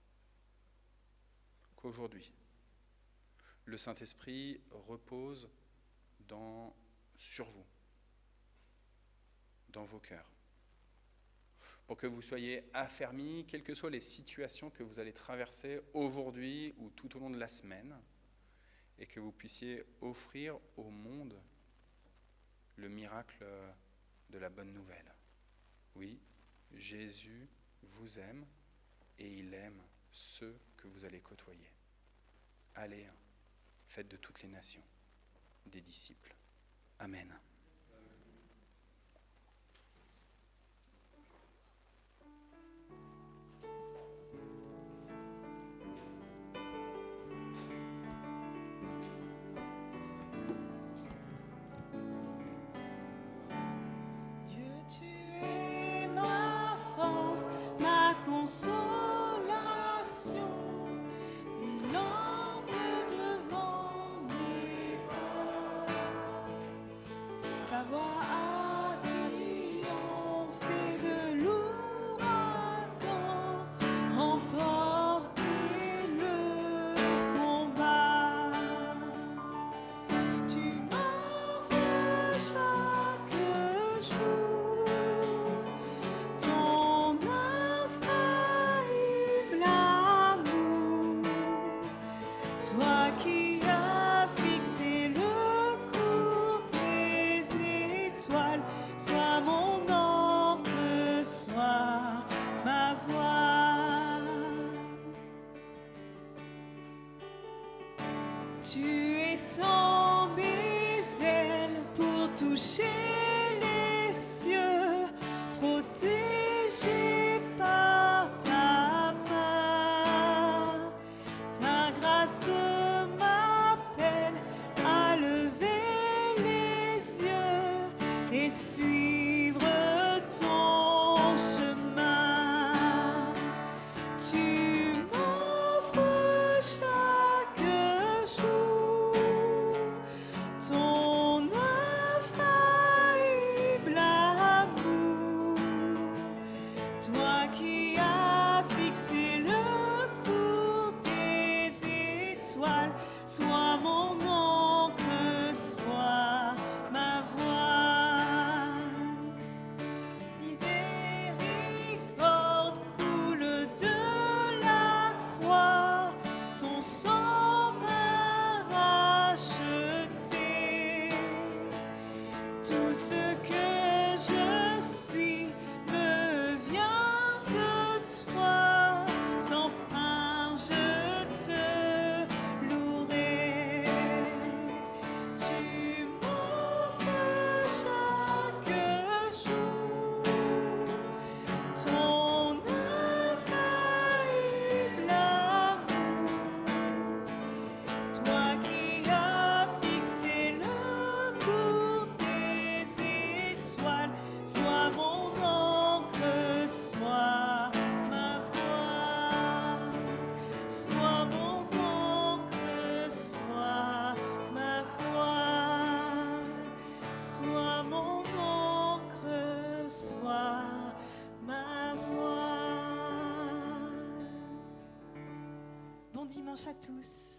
Qu'aujourd'hui, le Saint-Esprit repose sur vous, dans vos cœurs, pour que vous soyez affermis, quelles que soient les situations que vous allez traverser aujourd'hui ou tout au long de la semaine, et que vous puissiez offrir au monde le miracle de la bonne nouvelle. Oui, Jésus vous aime et il aime ceux que vous allez côtoyer. Allez, faites de toutes les nations des disciples. Amen. Dieu, tu es ma force, ma consolation, une lampe devant mes pas. Ta voix a triomphé de l'ouragan, remporté le combat. Tu m'offres chaque jour ton infaillible amour, toi qui as fixé le cours des étoiles, sois mon encre, sois ma voile. Tu étends mes ailes pour toucher les cieux, protégé par ta main. Ta grâce m'appelle à lever les yeux et suivre ton chemin. Tu m'offres chaque jour ton infaillible amour, toi qui as fixé le cours des étoiles, sois mon encre, sois ma voile. Miséricorde coule de la croix, ton sang m'a racheté. Tout ce que je suis me vient de toi, sans fin je te louerai. Tu m'offres chaque jour ton infaillible amour, toi qui as fixé le cours des étoiles, sois mon encre, sois ma voile, sois mon encre, sois ma voile, sois mon encre, sois ma voile. Bon dimanche à tous.